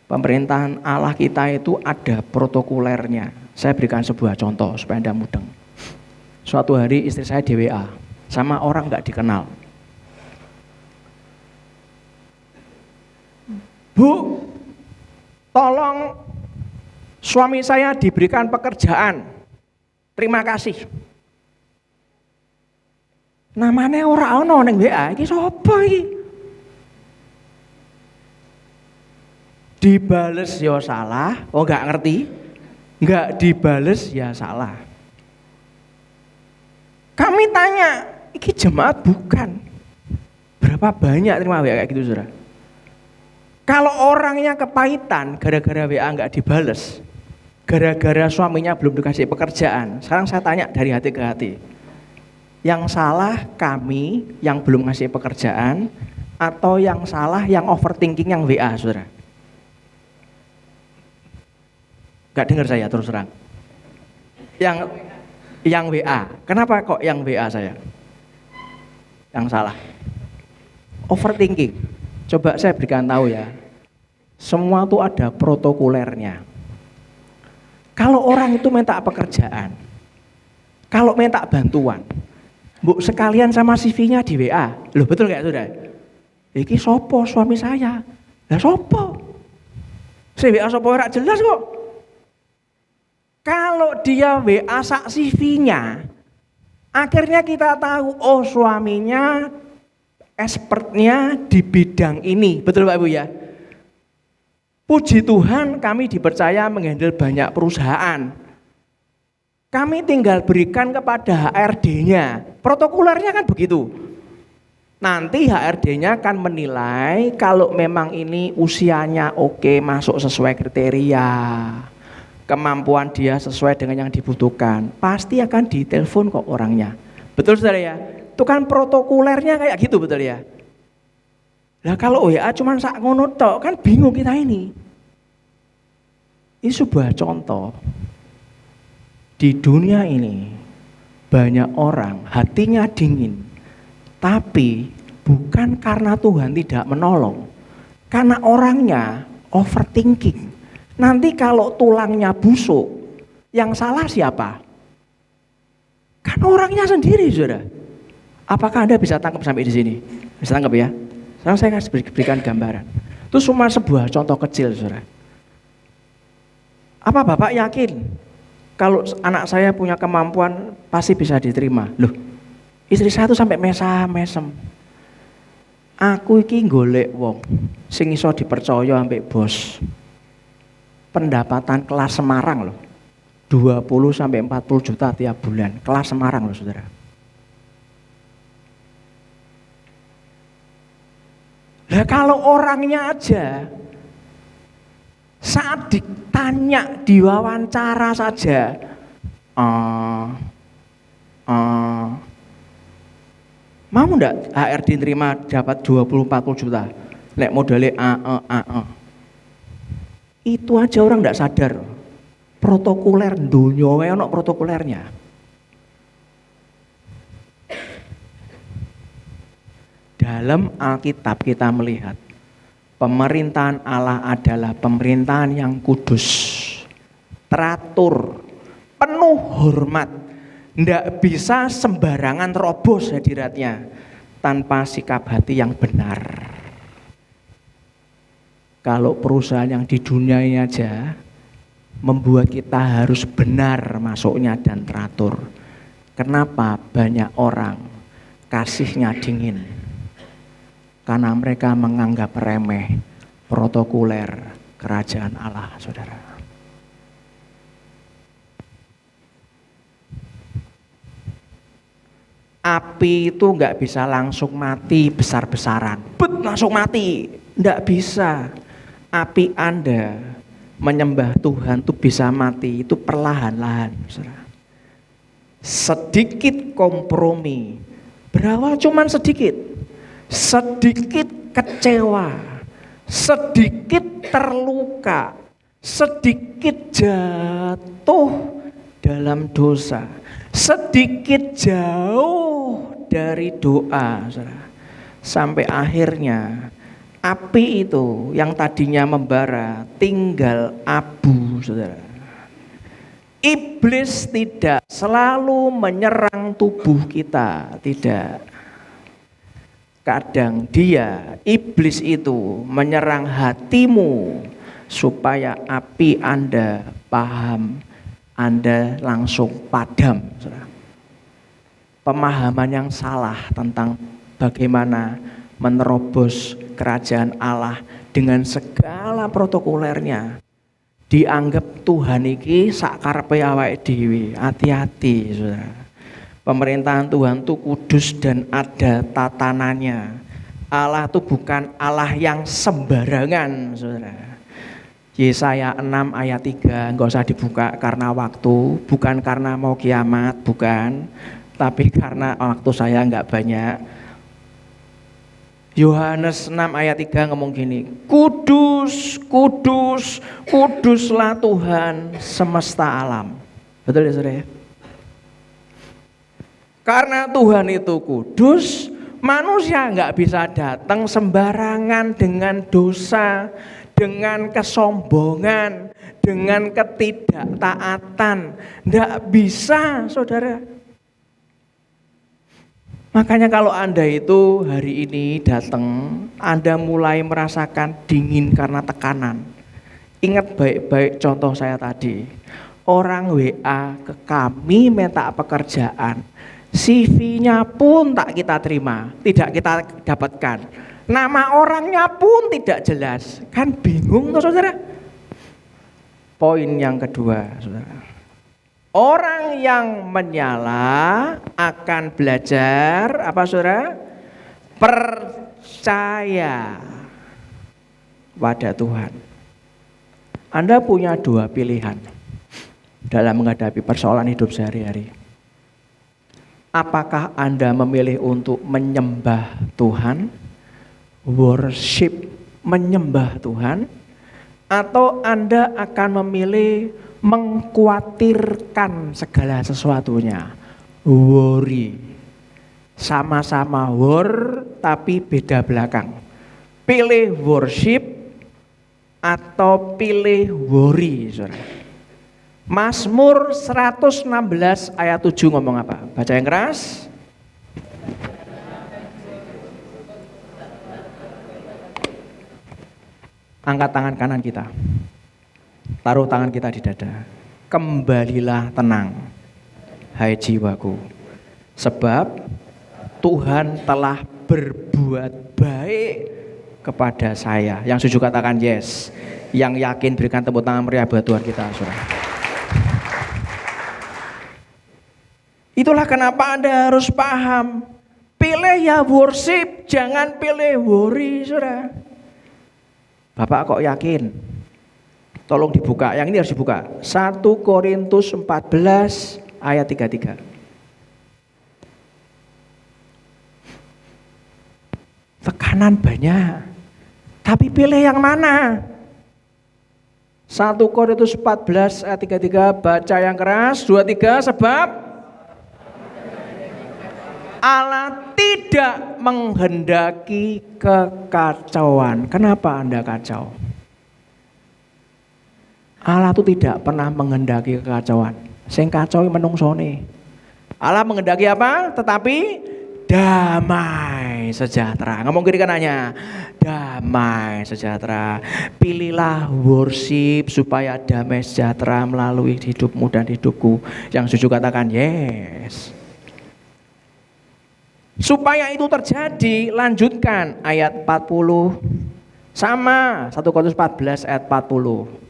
pemerintahan Allah kita itu ada protokolernya. Saya berikan sebuah contoh supaya Anda mudeng. Suatu hari istri saya di WA sama orang nggak dikenal. Bu, tolong suami saya diberikan pekerjaan. Terima kasih. Namanya ora ono ning WA, iki sapa iki? Dibales ya salah, oh enggak ngerti. Enggak dibales ya salah. Kami tanya, iki jemaat bukan. Berapa banyak terima WA kayak gitu, Saudara? Kalau orangnya kepahitan gara-gara WA enggak dibales, gara-gara suaminya belum dikasih pekerjaan. Sekarang saya tanya dari hati ke hati. Yang salah kami yang belum ngasih pekerjaan atau yang salah yang overthinking yang WA, Saudara? Enggak dengar saya terus terang. Yang WA. Kenapa kok yang WA saya? Yang salah. Overthinking. Coba saya berikan tahu ya. Semua itu ada protokolernya. Kalau orang itu minta pekerjaan, kalau minta bantuan, bu sekalian sama CV-nya di WA. Loh betul gak Saudara? Iki sopo suami saya. Lah sopo? Si WA sopo ora jelas kok. Kalau dia WA sak CV-nya, akhirnya kita tahu oh suaminya expertnya di bidang ini. Betul Pak Ibu ya? Puji Tuhan kami dipercaya menghandle banyak perusahaan. Kami tinggal berikan kepada HRD-nya. Protokolernya kan begitu. Nanti HRD-nya akan menilai kalau memang ini usianya oke, masuk sesuai kriteria. Kemampuan dia sesuai dengan yang dibutuhkan. Pasti akan ditelepon kok orangnya. Betul Saudara ya? Itu kan protokolernya kayak gitu, betul ya? Lah kalau WA cuma sak ngono tok kan bingung kita ini. Ini sebuah contoh. Di dunia ini banyak orang hatinya dingin. Tapi bukan karena Tuhan tidak menolong. Karena orangnya overthinking. Nanti kalau tulangnya busuk, yang salah siapa? Kan orangnya sendiri, Saudara. Apakah Anda bisa tangkap sampai di sini? Bisa tangkap ya? Sekarang saya akan berikan gambaran. Itu cuma sebuah contoh kecil, Saudara. Apa Bapak yakin kalau anak saya punya kemampuan pasti bisa diterima? Loh, istri saya tuh sampai mesem. Aku iki golek wong sing iso dipercaya ambek bos. Pendapatan kelas Semarang loh. 20 sampai 40 juta tiap bulan. Kelas Semarang loh, Saudara. Nah kalau orangnya aja saat ditanya, diwawancara saja Mau ndak HRD terima dapat 20-40 juta? Nek modalnya Itu aja orang ndak sadar. Protokoler dunia ono protokolernya. Dalam Alkitab kita melihat pemerintahan Allah adalah pemerintahan yang kudus, teratur, penuh hormat. Ndak bisa sembarangan terobos hadiratnya tanpa sikap hati yang benar. Kalau perusahaan yang di dunia ini aja membuat kita harus benar masuknya dan teratur. Kenapa banyak orang kasihnya dingin? Karena mereka menganggap remeh protokoler kerajaan Allah, saudara. Api itu nggak bisa langsung mati besar-besaran, langsung mati, nggak bisa. Api Anda menyembah Tuhan itu bisa mati, itu perlahan-lahan, saudara. Sedikit kompromi, berawal cuman sedikit kecewa, sedikit terluka, sedikit jatuh dalam dosa, sedikit jauh dari doa, saudara. Sampai akhirnya api itu yang tadinya membara tinggal abu, saudara. Iblis tidak selalu menyerang tubuh kita, tidak. Kadang iblis itu menyerang hatimu supaya api Anda paham, Anda langsung padam, saudara. Pemahaman yang salah tentang bagaimana menerobos kerajaan Allah dengan segala protokolernya. Dianggap Tuhan iki sak karepe awake dhewe. Hati-hati, saudara. Pemerintahan Tuhan itu kudus dan ada tatanannya. Allah itu bukan Allah yang sembarangan, saudara. Yesaya 6 ayat 3, enggak usah dibuka karena waktu, bukan karena mau kiamat, bukan, tapi karena waktu saya enggak banyak. Yohanes 6 ayat 3 ngomong gini, kudus, kudus, kuduslah Tuhan semesta alam. Betul ya, saudara? Karena Tuhan itu kudus, manusia nggak bisa datang sembarangan dengan dosa, dengan kesombongan, dengan ketidaktaatan. Nggak bisa, saudara. Makanya kalau Anda itu hari ini datang, Anda mulai merasakan dingin karena tekanan. Ingat baik-baik contoh saya tadi. Orang WA ke kami minta pekerjaan. CV-nya pun tak kita terima, tidak kita dapatkan. Nama orangnya pun tidak jelas. Kan bingung tuh, saudara. Poin yang kedua, saudara. Orang yang menyala akan belajar apa, saudara? Percaya pada Tuhan. Anda punya dua pilihan dalam menghadapi persoalan hidup sehari-hari. Apakah Anda memilih untuk menyembah Tuhan, worship, menyembah Tuhan, atau Anda akan memilih mengkhawatirkan segala sesuatunya, worry, sama-sama war tapi beda belakang. Pilih worship atau pilih worry, saudara. Mazmur 116 ayat 7 ngomong apa? Baca yang keras. Angkat tangan kanan kita. Taruh tangan kita di dada. Kembalilah tenang, hai jiwaku. Sebab Tuhan telah berbuat baik kepada saya. Yang setuju katakan yes. Yang yakin berikan tepuk tangan meriah buat Tuhan kita, saudara. Itulah kenapa Anda harus paham. Pilih ya worship, jangan pilih worry, saudara. Bapak kok yakin? Tolong dibuka, yang ini harus dibuka. 1 Korintus 14 ayat 33. makanan banyak. Tapi pilih yang mana? 1 Korintus 14 ayat 33, baca yang keras, 23, sebab Allah tidak menghendaki kekacauan. Kenapa Anda kacau? Allah itu tidak pernah menghendaki kekacauan. Sing kacau menungsone. Allah menghendaki apa? Tetapi damai sejahtera. Ngomong kiri kanannya. Damai sejahtera. Pilihlah worship supaya damai sejahtera melalui hidupmu dan hidupku. Yang setuju katakan yes. Supaya itu terjadi, lanjutkan ayat 40. Sama 1 Korintus 14 ayat 40.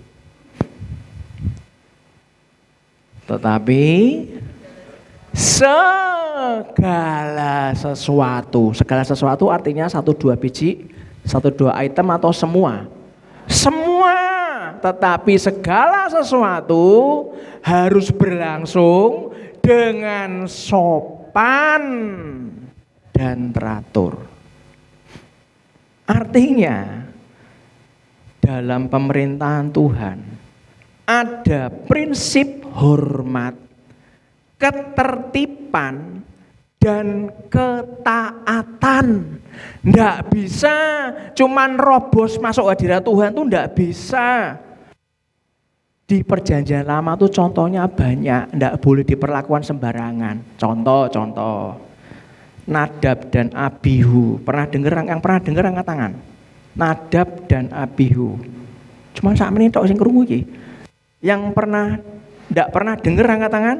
Tetapi segala sesuatu artinya 1-2 biji, 1-2 item atau semua. Tetapi segala sesuatu harus berlangsung dengan sopan dan teratur. Artinya dalam pemerintahan Tuhan ada prinsip hormat, ketertiban, dan ketaatan. Nggak bisa cuman robos masuk hadirat Tuhan tuh nggak bisa. Di perjanjian lama tuh contohnya banyak, nggak boleh diperlakukan sembarangan. Contoh. Nadab dan Abihu. Yang pernah dengar angkat tangan. Nadab dan Abihu. Cuma sak menit tok sing krungu iki. Yang tidak pernah dengar angkat tangan?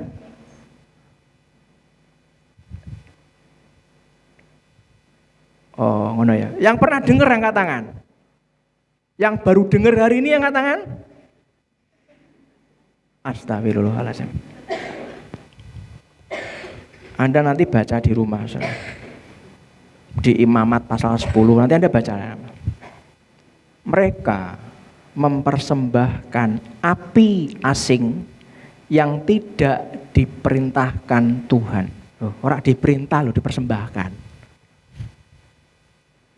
Oh, ngono ya. Yang pernah dengar angkat tangan? Yang baru dengar hari ini angkat tangan? Astagfirullahaladzim. Anda nanti baca di rumah, saudara. Di Imamat pasal 10 nanti Anda baca. Mereka mempersembahkan api asing yang tidak diperintahkan Tuhan. Orang diperintah loh, dipersembahkan.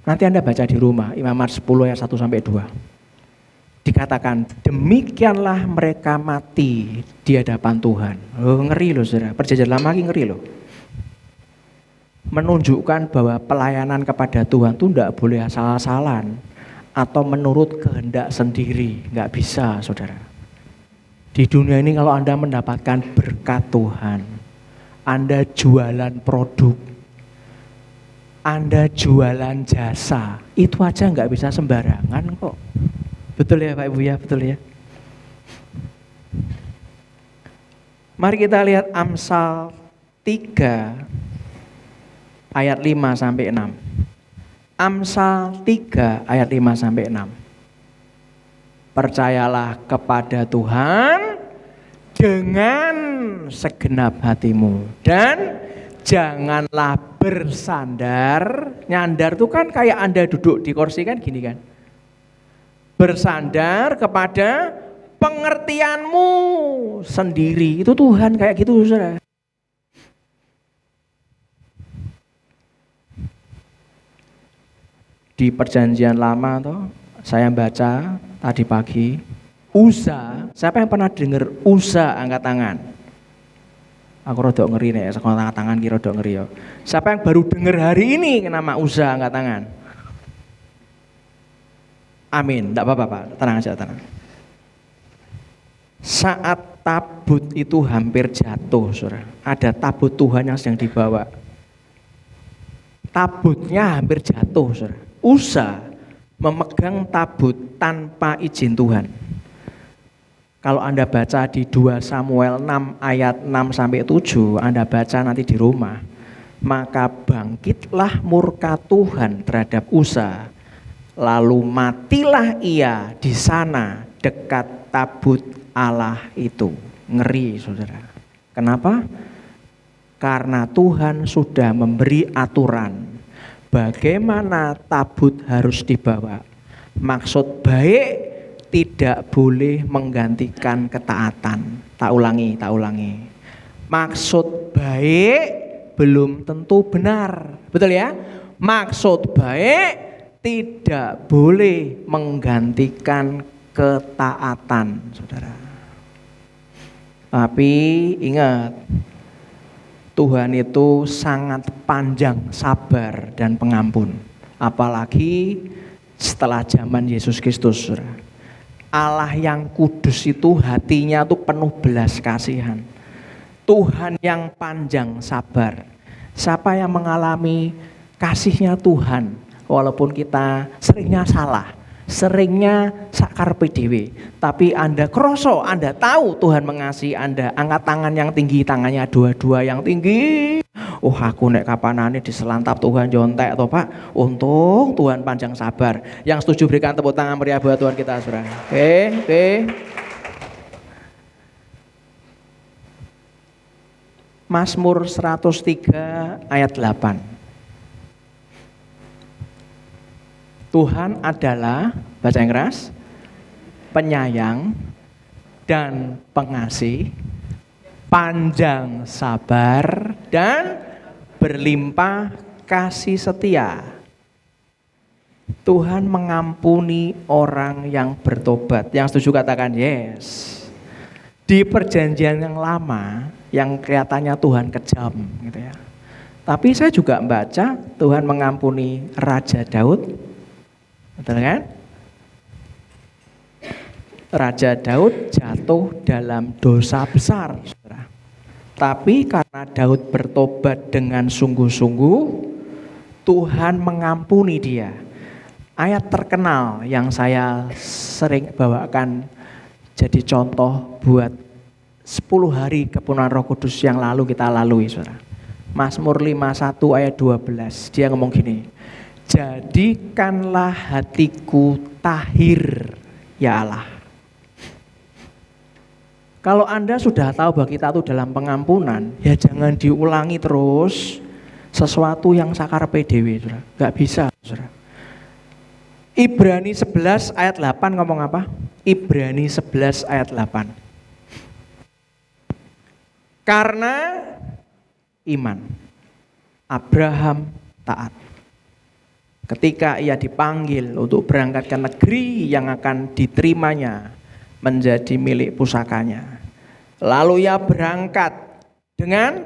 Nanti Anda baca di rumah, Imamat 10 ayat 1-2. Dikatakan, demikianlah mereka mati di hadapan Tuhan. Ngeri loh saudara, perjanjian lama lagi ngeri loh. Menunjukkan bahwa pelayanan kepada Tuhan itu tidak boleh asal-asalan atau menurut kehendak sendiri, nggak bisa saudara. Di dunia ini kalau Anda mendapatkan berkat Tuhan, Anda jualan produk, Anda jualan jasa, itu aja nggak bisa sembarangan kok. Betul ya Pak Ibu ya, betul ya. Mari kita lihat Amsal 3 ayat 5-6. Amsal 3 ayat 5-6. Percayalah kepada Tuhan dengan segenap hatimu dan janganlah bersandar. Nyandar itu kan kayak Anda duduk di kursi kan gini kan. Bersandar kepada pengertianmu sendiri. Itu Tuhan kayak gitu saudara. Di perjanjian lama toh, saya baca tadi pagi, Uza. Siapa yang pernah dengar Uza angkat tangan? Aku rodok ngeri nih, sekolah angkat tangan kira rodok ngeri ya. Siapa yang baru dengar hari ini nama Uza angkat tangan? Amin, enggak apa-apa Pak, tenang aja tenang. Saat tabut itu hampir jatuh, saudara, ada tabut Tuhan yang sedang dibawa. Tabutnya hampir jatuh, saudara. Uza memegang tabut tanpa izin Tuhan. Kalau Anda baca di 2 Samuel 6 ayat 6-7, Anda baca nanti di rumah. Maka bangkitlah murka Tuhan terhadap Uza. Lalu matilah ia di sana dekat tabut Allah itu. Ngeri saudara. Kenapa? Karena Tuhan sudah memberi aturan bagaimana tabut harus dibawa. Maksud baik tidak boleh menggantikan ketaatan. Tak ulangi. Maksud baik belum tentu benar. Betul ya? Maksud baik tidak boleh menggantikan ketaatan, saudara. Tapi ingat, Tuhan itu sangat panjang sabar dan pengampun. Apalagi setelah zaman Yesus Kristus, saudara. Allah yang kudus itu hatinya tuh penuh belas kasihan. Tuhan yang panjang sabar. Siapa yang mengalami kasihnya Tuhan, walaupun kita seringnya salah, seringnya sakarpe dhewe, tapi Anda kroso, Anda tahu Tuhan mengasihi Anda, angkat tangan yang tinggi, tangannya dua-dua yang tinggi. Oh, aku nek kapanane diselantap Tuhan jontek toh Pak. Untung Tuhan panjang sabar. Yang setuju berikan tepuk tangan meriah buat Tuhan kita, saudara. Oke. Mazmur 103 ayat 8. Tuhan adalah, baca yang keras, penyayang dan pengasih, panjang sabar dan berlimpah kasih setia. Tuhan mengampuni orang yang bertobat. Yang setuju katakan yes. Di perjanjian yang lama, yang kelihatannya Tuhan kejam gitu ya. Tapi saya juga membaca Tuhan mengampuni Raja Daud. Betul kan? Raja Daud jatuh dalam dosa besar, saudara. Tapi karena Daud bertobat dengan sungguh-sungguh, Tuhan mengampuni dia. Ayat terkenal yang saya sering bawakan jadi contoh buat 10 hari kepenuhan Roh Kudus yang lalu kita lalui, saudara. Mazmur 51 ayat 12, dia ngomong gini, jadikanlah hatiku tahir, ya Allah. Kalau Anda sudah tahu bahwa kita itu dalam pengampunan, ya jangan diulangi terus sesuatu yang sakarpe dhewe, saudara. Gak bisa, saudara. Ibrani 11 ayat 8 ngomong apa? Ibrani 11 ayat 8. Karena iman, Abraham taat. Ketika ia dipanggil untuk berangkat ke negeri yang akan diterimanya menjadi milik pusakanya. Lalu ia berangkat dengan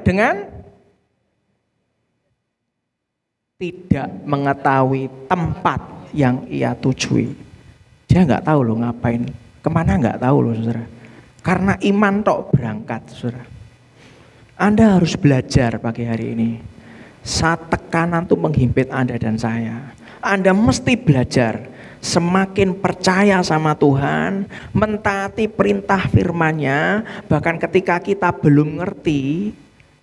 tidak mengetahui tempat yang ia tujui. Dia nggak tahu loh ngapain, kemana nggak tahu loh, saudara. Karena iman tok berangkat, saudara. Anda harus belajar pagi hari ini. Saat tekanan tuh menghimpit Anda dan saya, Anda mesti belajar semakin percaya sama Tuhan, mentaati perintah firman-Nya, bahkan ketika kita belum ngerti,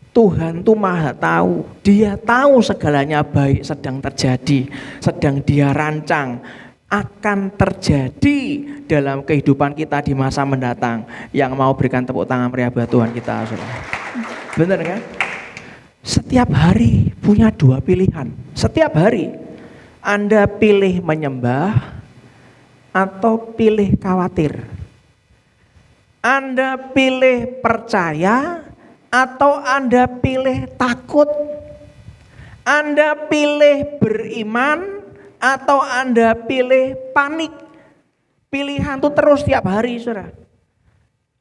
Tuhan tuh maha tahu. Dia tahu segalanya baik sedang terjadi, sedang Dia rancang akan terjadi dalam kehidupan kita di masa mendatang. Yang mau berikan tepuk tangan meriah buat Tuhan kita, saudara. Benar kan? Setiap hari punya dua pilihan. Setiap hari Anda pilih menyembah atau pilih khawatir. Anda pilih percaya atau Anda pilih takut. Anda pilih beriman atau Anda pilih panik. Pilihan itu terus tiap hari, saudara.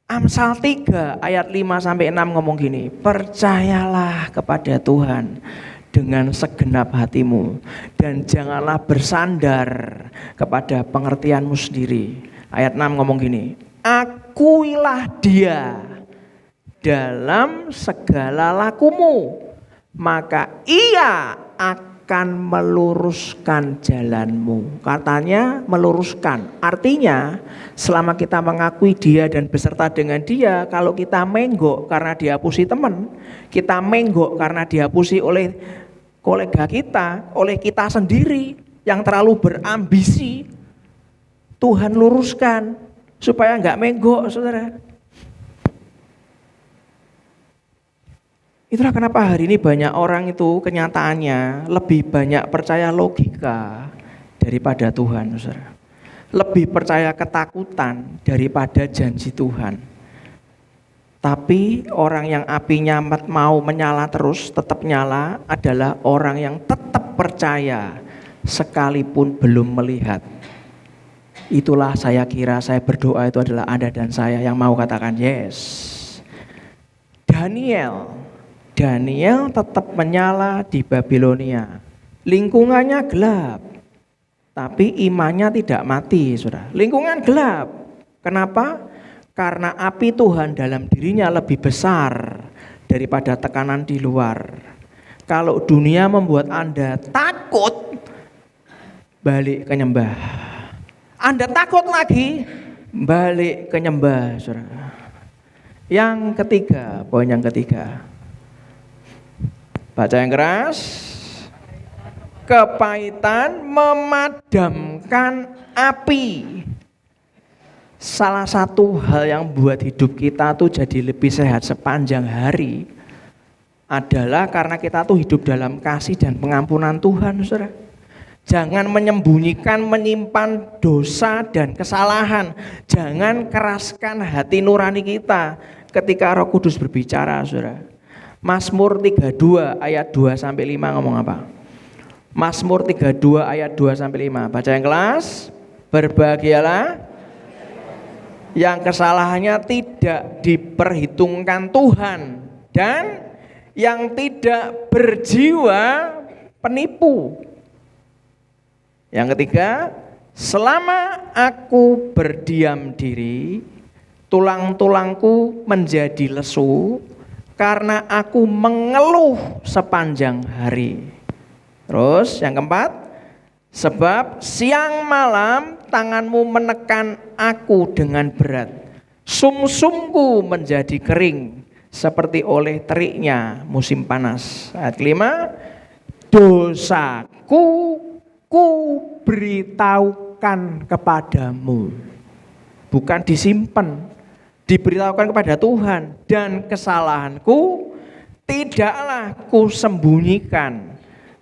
Amsal 3 ayat 5-6 ngomong gini, percayalah kepada Tuhan dengan segenap hatimu dan janganlah bersandar kepada pengertianmu sendiri. Ayat 6 ngomong gini, akuilah Dia dalam segala lakumu, maka Ia akan meluruskan jalanmu. Katanya meluruskan, artinya selama kita mengakui Dia dan beserta dengan Dia, kalau kita menggok karena dihapusi teman, kita menggok karena dihapusi oleh kolega kita, oleh kita sendiri yang terlalu berambisi, Tuhan luruskan supaya enggak menggok, saudara. Itulah kenapa hari ini banyak orang itu kenyataannya lebih banyak percaya logika daripada Tuhan, saudara. Lebih percaya ketakutan daripada janji Tuhan. Tapi orang yang apinya mau menyala terus, tetap nyala adalah orang yang tetap percaya sekalipun belum melihat. Itulah saya kira saya berdoa itu adalah Anda dan saya yang mau katakan yes. Daniel tetap menyala di Babilonia. Lingkungannya gelap, tapi imannya tidak mati, saudara. Lingkungan gelap. Kenapa? Karena api Tuhan dalam dirinya lebih besar daripada tekanan di luar. Kalau dunia membuat Anda takut, balik ke nyembah. Anda takut lagi, balik ke nyembah, saudara. Yang ketiga, poin yang ketiga. Baca yang keras. Kepahitan memadamkan api. Salah satu hal yang buat hidup kita tuh jadi lebih sehat sepanjang hari adalah karena kita tuh hidup dalam kasih dan pengampunan Tuhan, saudara. Jangan menyembunyikan, menyimpan dosa dan kesalahan. Jangan keraskan hati nurani kita ketika Roh Kudus berbicara, saudara. Mazmur 32 ayat 2 sampai 5 ngomong apa? Mazmur 32 ayat 2 sampai 5. Baca yang kelas. Berbahagialah yang kesalahannya tidak diperhitungkan Tuhan dan yang tidak berjiwa penipu. Yang ketiga, selama aku berdiam diri, tulang-tulangku menjadi lesu karena aku mengeluh sepanjang hari. Terus yang keempat, sebab siang malam tanganmu menekan aku dengan berat. Sumsumku menjadi kering seperti oleh teriknya musim panas. Ayat kelima, dosaku ku beritahukan kepadamu, bukan disimpan, diberitahukan kepada Tuhan, dan kesalahanku tidaklah ku sembunyikan.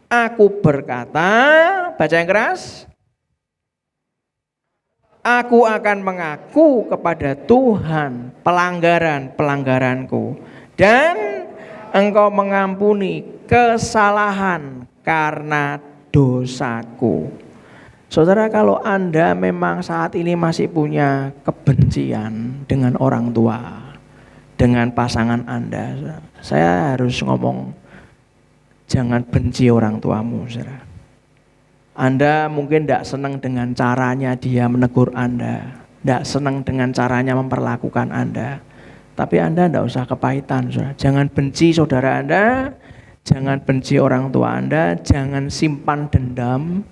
Aku berkata, baca yang keras, aku akan mengaku kepada Tuhan pelanggaran-pelanggaranku, dan Engkau mengampuni kesalahan karena dosaku. Saudara, kalau Anda memang saat ini masih punya kebencian dengan orang tua, dengan pasangan Anda, saya harus ngomong, jangan benci orang tuamu, saudara. Anda mungkin tidak senang dengan caranya dia menegur Anda, tidak senang dengan caranya memperlakukan Anda, tapi Anda tidak usah kepahitan, saudara. Jangan benci saudara Anda, jangan benci orang tua Anda, jangan simpan dendam,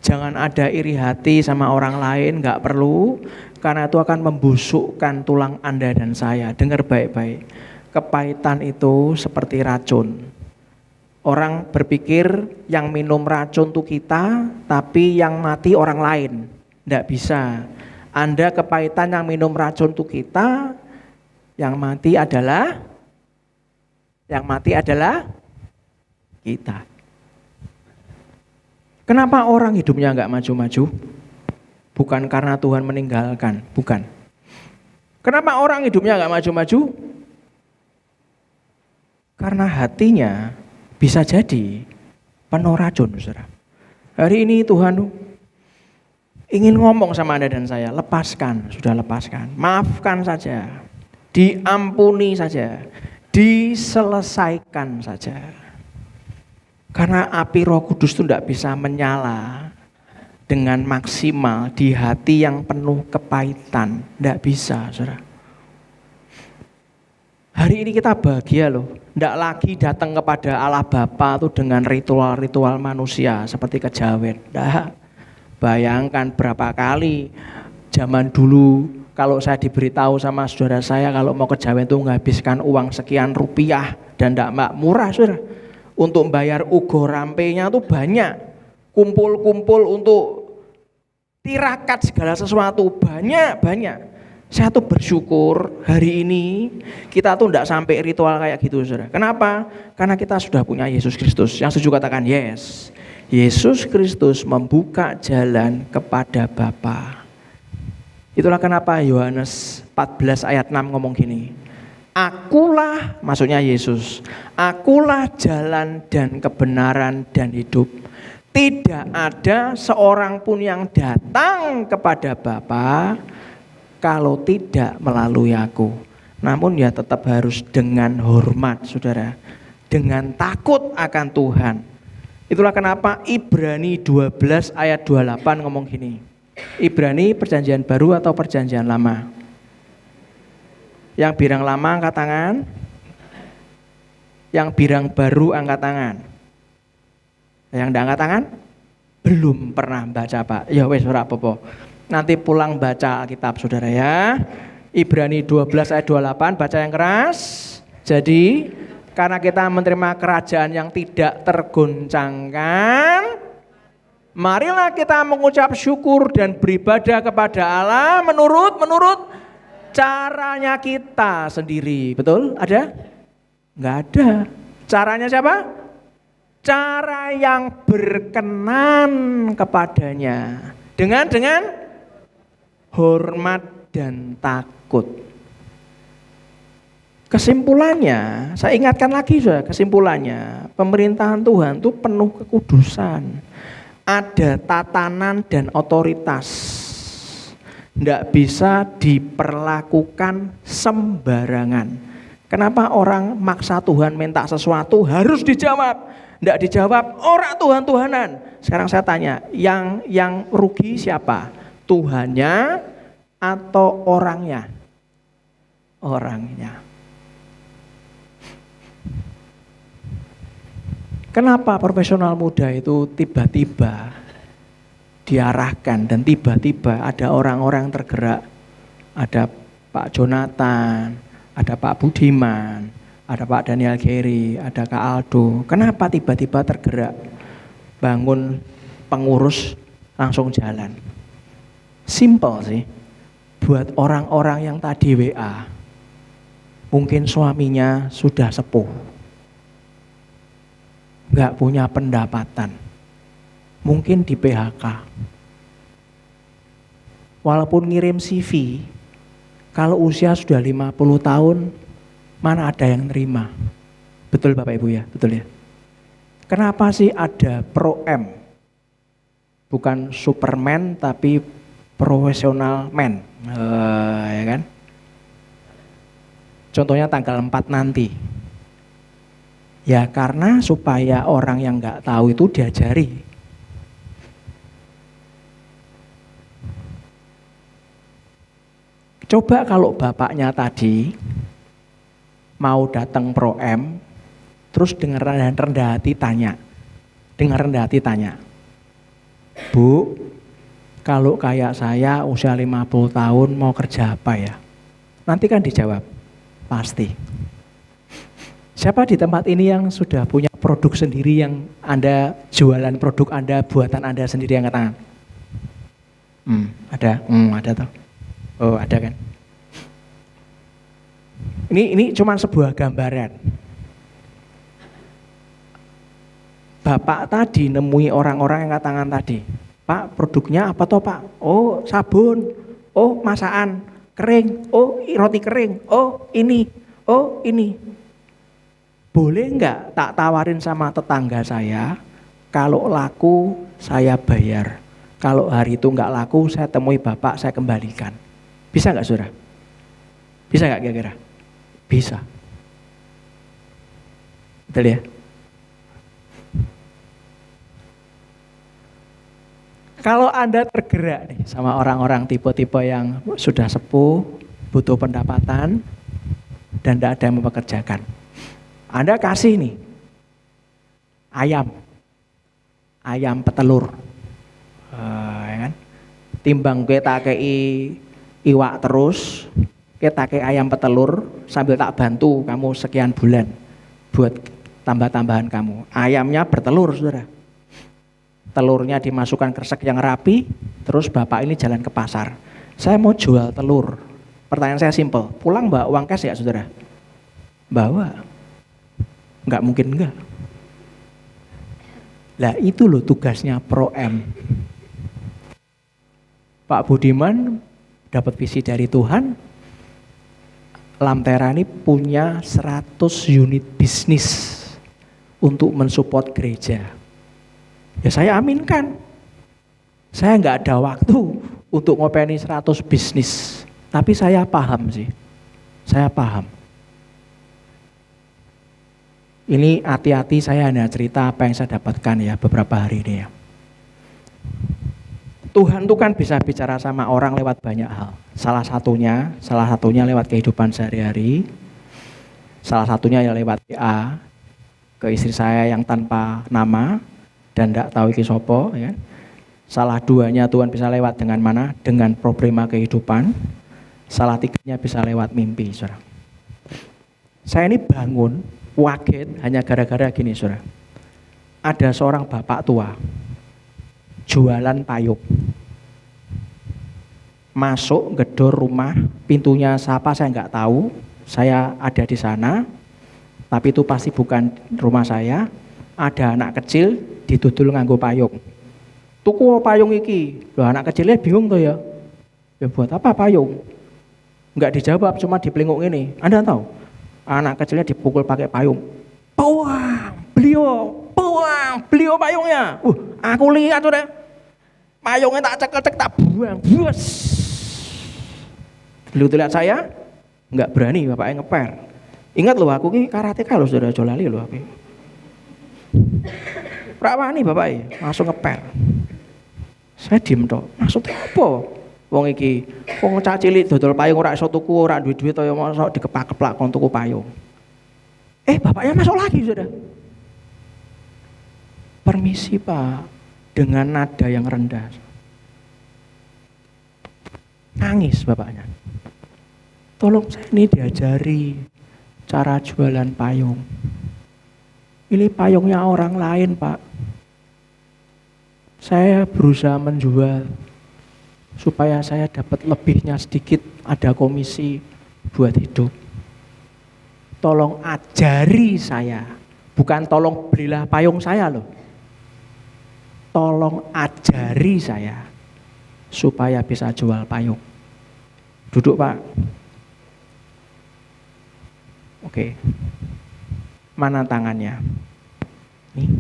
jangan ada iri hati sama orang lain, gak perlu, karena itu akan membusukkan tulang Anda dan saya. Dengar baik-baik, kepahitan itu seperti racun. Orang berpikir yang minum racun itu kita, tapi yang mati orang lain. Tidak bisa. Anda kepahitan yang minum racun itu kita, yang mati adalah kita. Kenapa orang hidupnya enggak maju-maju? Bukan karena Tuhan meninggalkan, bukan. Kenapa orang hidupnya enggak maju-maju? Karena hatinya bisa jadi penuh racun, saudara. Hari ini Tuhan ingin ngomong sama Anda dan saya, lepaskan, sudah lepaskan, maafkan saja, diampuni saja, diselesaikan saja. Karena api Roh Kudus itu tidak bisa menyala dengan maksimal di hati yang penuh kepahitan. Tidak bisa, saudara. Hari ini kita bahagia loh. Tidak lagi datang kepada Allah Bapa itu dengan ritual-ritual manusia seperti kejawen. Nah, bayangkan berapa kali zaman dulu kalau saya diberitahu sama saudara saya kalau mau kejawen itu menghabiskan uang sekian rupiah dan tidak murah, saudara. Untuk bayar ugo rampenya tuh banyak, kumpul-kumpul untuk tirakat segala sesuatu, banyak. Saya tuh bersyukur hari ini kita tuh tidak sampai ritual kayak gitu, saudara. Kenapa? Karena kita sudah punya Yesus Kristus. Yang setuju katakan yes. Yesus Kristus membuka jalan kepada Bapa. Itulah kenapa Yohanes 14 ayat 6 ngomong gini. Akulah, maksudnya Yesus, akulah jalan dan kebenaran dan hidup. Tidak ada seorang pun yang datang kepada Bapa kalau tidak melalui aku. Namun ya tetap harus dengan hormat, saudara. Dengan takut akan Tuhan. Itulah kenapa Ibrani 12 ayat 28 ngomong gini. Ibrani perjanjian baru atau perjanjian lama? Yang birang lama angkat tangan. Yang birang baru angkat tangan. Yang enggak angkat tangan? Belum pernah baca, Pak. Ya wes ora apa-apa. Nanti pulang baca Alkitab, saudara ya. Ibrani 12 ayat 28, baca yang keras. Jadi karena kita menerima kerajaan yang tidak tergoncangkan, marilah kita mengucap syukur dan beribadah kepada Allah menurut caranya kita sendiri. Betul? Ada? Enggak ada. Caranya siapa? Cara yang berkenan kepadanya. Dengan hormat dan takut. Kesimpulannya, saya ingatkan lagi saudara, kesimpulannya pemerintahan Tuhan itu penuh kekudusan. Ada tatanan dan otoritas. Tidak bisa diperlakukan sembarangan. Kenapa orang maksa Tuhan minta sesuatu harus dijawab? Tidak dijawab, orang Tuhan-Tuhanan. Sekarang saya tanya, yang rugi siapa? Tuhannya atau orangnya? Orangnya. Kenapa profesional muda itu tiba-tiba diarahkan dan tiba-tiba ada orang-orang tergerak? Ada Pak Jonathan, ada Pak Budiman, ada Pak Daniel Geri, ada Kak Aldo. Kenapa tiba-tiba tergerak? Bangun pengurus langsung jalan. Simple sih. Buat orang-orang yang tadi WA, mungkin suaminya sudah sepuh, gak punya pendapatan, mungkin di PHK. Walaupun ngirim CV, kalau usia sudah 50 tahun, mana ada yang nerima? Betul Bapak Ibu ya, betul ya. Kenapa sih ada Pro M? Bukan Superman tapi profesional man, ya kan? Contohnya tanggal 4 nanti. Ya karena supaya orang yang nggak tahu itu diajari. Coba kalau bapaknya tadi mau datang Pro M, terus dengan rendah hati tanya, Bu, kalau kayak saya usia 50 tahun mau kerja apa ya? Nanti kan dijawab, pasti. Siapa di tempat ini yang sudah punya produk sendiri yang Anda jualan produk Anda, buatan Anda sendiri, angkat tangan? Ada toh. Oh, ada kan? Ini cuma sebuah gambaran. Bapak tadi nemui orang-orang yang angkat tangan tadi. Pak, produknya apa toh Pak? Oh, sabun. Oh, masakan kering. Oh, roti kering. Oh, ini. Oh, ini. Boleh enggak tak tawarin sama tetangga saya, kalau laku saya bayar. Kalau hari itu enggak laku, saya temui Bapak, saya kembalikan. Bisa enggak saudara? Bisa enggak kira-kira? Bisa. Betul ya? Kalau Anda tergerak nih sama orang-orang tipe-tipe yang sudah sepuh, butuh pendapatan, dan tidak ada yang mempekerjakan. Anda kasih nih, ayam petelur. Ya kan? Timbang kita kei iwak terus, kita kei ayam petelur, sambil tak bantu kamu sekian bulan buat tambah-tambahan kamu. Ayamnya bertelur, saudara. Telurnya dimasukkan kresek yang rapi, terus bapak ini jalan ke pasar. Saya mau jual telur. Pertanyaan saya simpel, pulang bawa uang cash ya saudara? Bawa. Enggak mungkin enggak. Lah itu loh tugasnya Pro M. Pak Budiman dapat visi dari Tuhan, Lamtera ini punya 100 unit bisnis untuk mensupport gereja. Ya saya aminkan. Saya nggak ada waktu untuk ngopeni 100 bisnis. Tapi saya paham sih. Saya paham. Ini hati-hati saya hanya cerita apa yang saya dapatkan ya beberapa hari ini ya. Tuhan tuh kan bisa bicara sama orang lewat banyak hal. Salah satunya lewat kehidupan sehari-hari. Salah satunya ya lewat WA ke istri saya yang tanpa nama dan tidak tahu iki sopo ya. Salah duanya Tuhan bisa lewat dengan mana? Dengan problema kehidupan. Salah tiganya bisa lewat mimpi, saudara. Saya ini bangun, waget hanya gara-gara gini, saudara. Ada seorang bapak tua, jualan payung. Masuk gedor rumah, pintunya siapa saya nggak tahu. Saya ada di sana, tapi itu pasti bukan rumah saya. Ada anak kecil didudul nganggo payung. Tuku payung iki, loh anak kecilnya bingung tuh ya. Ya buat apa payung? Enggak dijawab, cuma dipelinguk ini. Anda tahu? Anak kecilnya dipukul pakai payung. Puang, beliau payungnya. Aku lihat tuh deh. Payungnya tak cek tak buang. Bus. Beliau lihat saya, enggak berani bapaknya ngeper. Ingat loh aku ini karateka loh sudah jolali loh aku. Rawani bapaknya, langsung ngeper. Saya diem toh, maksudnya apa? Wong iki, wong cah cilik dodol payung ora iso tuku, ora duwe-duwe to ya mosok dikepak-keplak kon tuku payung. Bapaknya masuk lagi sudah. Permisi Pak, dengan nada yang rendah. Nangis bapaknya. Tolong saya ini diajari cara jualan payung. Ini payungnya orang lain Pak. Saya berusaha menjual supaya saya dapat lebihnya sedikit, ada komisi buat hidup. Tolong ajari saya, bukan tolong belilah payung saya loh. Tolong ajari saya supaya bisa jual payung. Duduk Pak. Oke. Mana tangannya? Nih.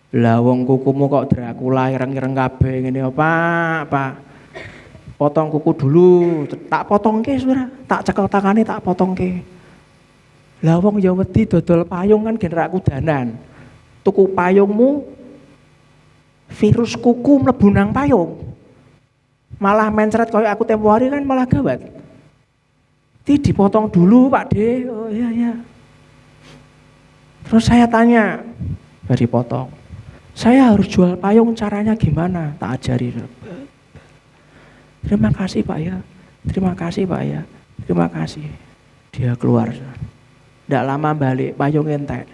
Lah wong kukumu kok Dracula ireng-ireng kabeh ngene Pak. Potong kuku dulu, tak potongke Saudara. Tak cekel tangane tak potongke. Lah wong ya wedi dodol payung kan gen ra kudanan. Tuku payungmu virus kuku mlebu nang payung. Malah mencret koyo aku tempo hari kan malah gawat. Dipotong dulu Pak De. Oh iya. Terus saya tanya, dari potong. Saya harus jual payung caranya gimana? Tak ajari. Terima kasih Pak ya. Terima kasih Pak ya. Terima kasih. Dia keluar. Tidak lama balik payung entek.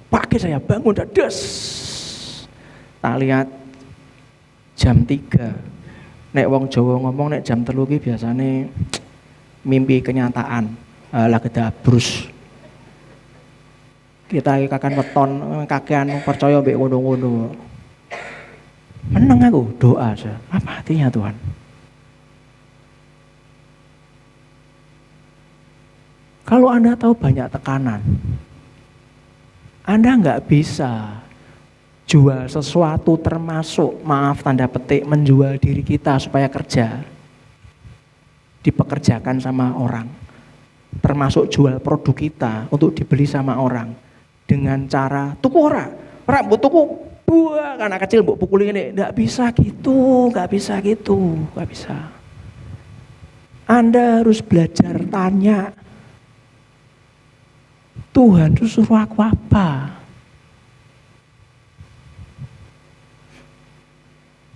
Pagi saya bangun dan des. Tak lihat jam 3. Nek wong Jawa ngomong nek jam 3 ki biasane mimpi kenyataan. Lah kedabrus. Kita kakan weton kakean percaya mbek ngono-ngono. Meneng aku doa aja. Apa artinya Tuhan? Kalau Anda tahu banyak tekanan, Anda nggak bisa jual sesuatu termasuk maaf tanda petik menjual diri kita supaya kerja dipekerjakan sama orang, termasuk jual produk kita untuk dibeli sama orang. Dengan cara tuku ora mbok tuku buah anak kecil mbok pukuli ini, enggak bisa gitu. Anda harus belajar tanya, Tuhan itu suruh aku apa?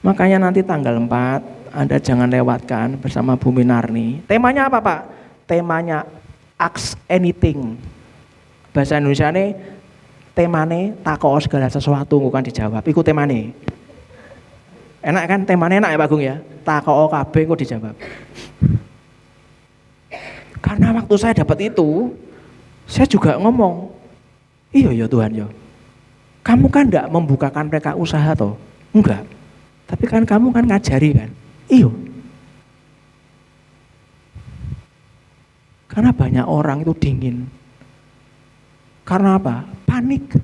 Makanya nanti tanggal 4 Anda jangan lewatkan bersama Bu Minarni. Temanya apa Pak? Temanya Ask Anything. Bahasa Indonesia ini temane takok segala sesuatu bukan dijawab. Iku temane. Enak kan temane enak ya Pak Gung ya. Takok kabeh kok dijawab. Karena waktu saya dapat itu, saya juga ngomong, iya ya Tuhan ya. Kamu kan enggak membukakan mereka usaha toh? Enggak. Tapi kan kamu kan ngajari kan? Iya. Karena banyak orang itu dingin. Karena apa? Panik.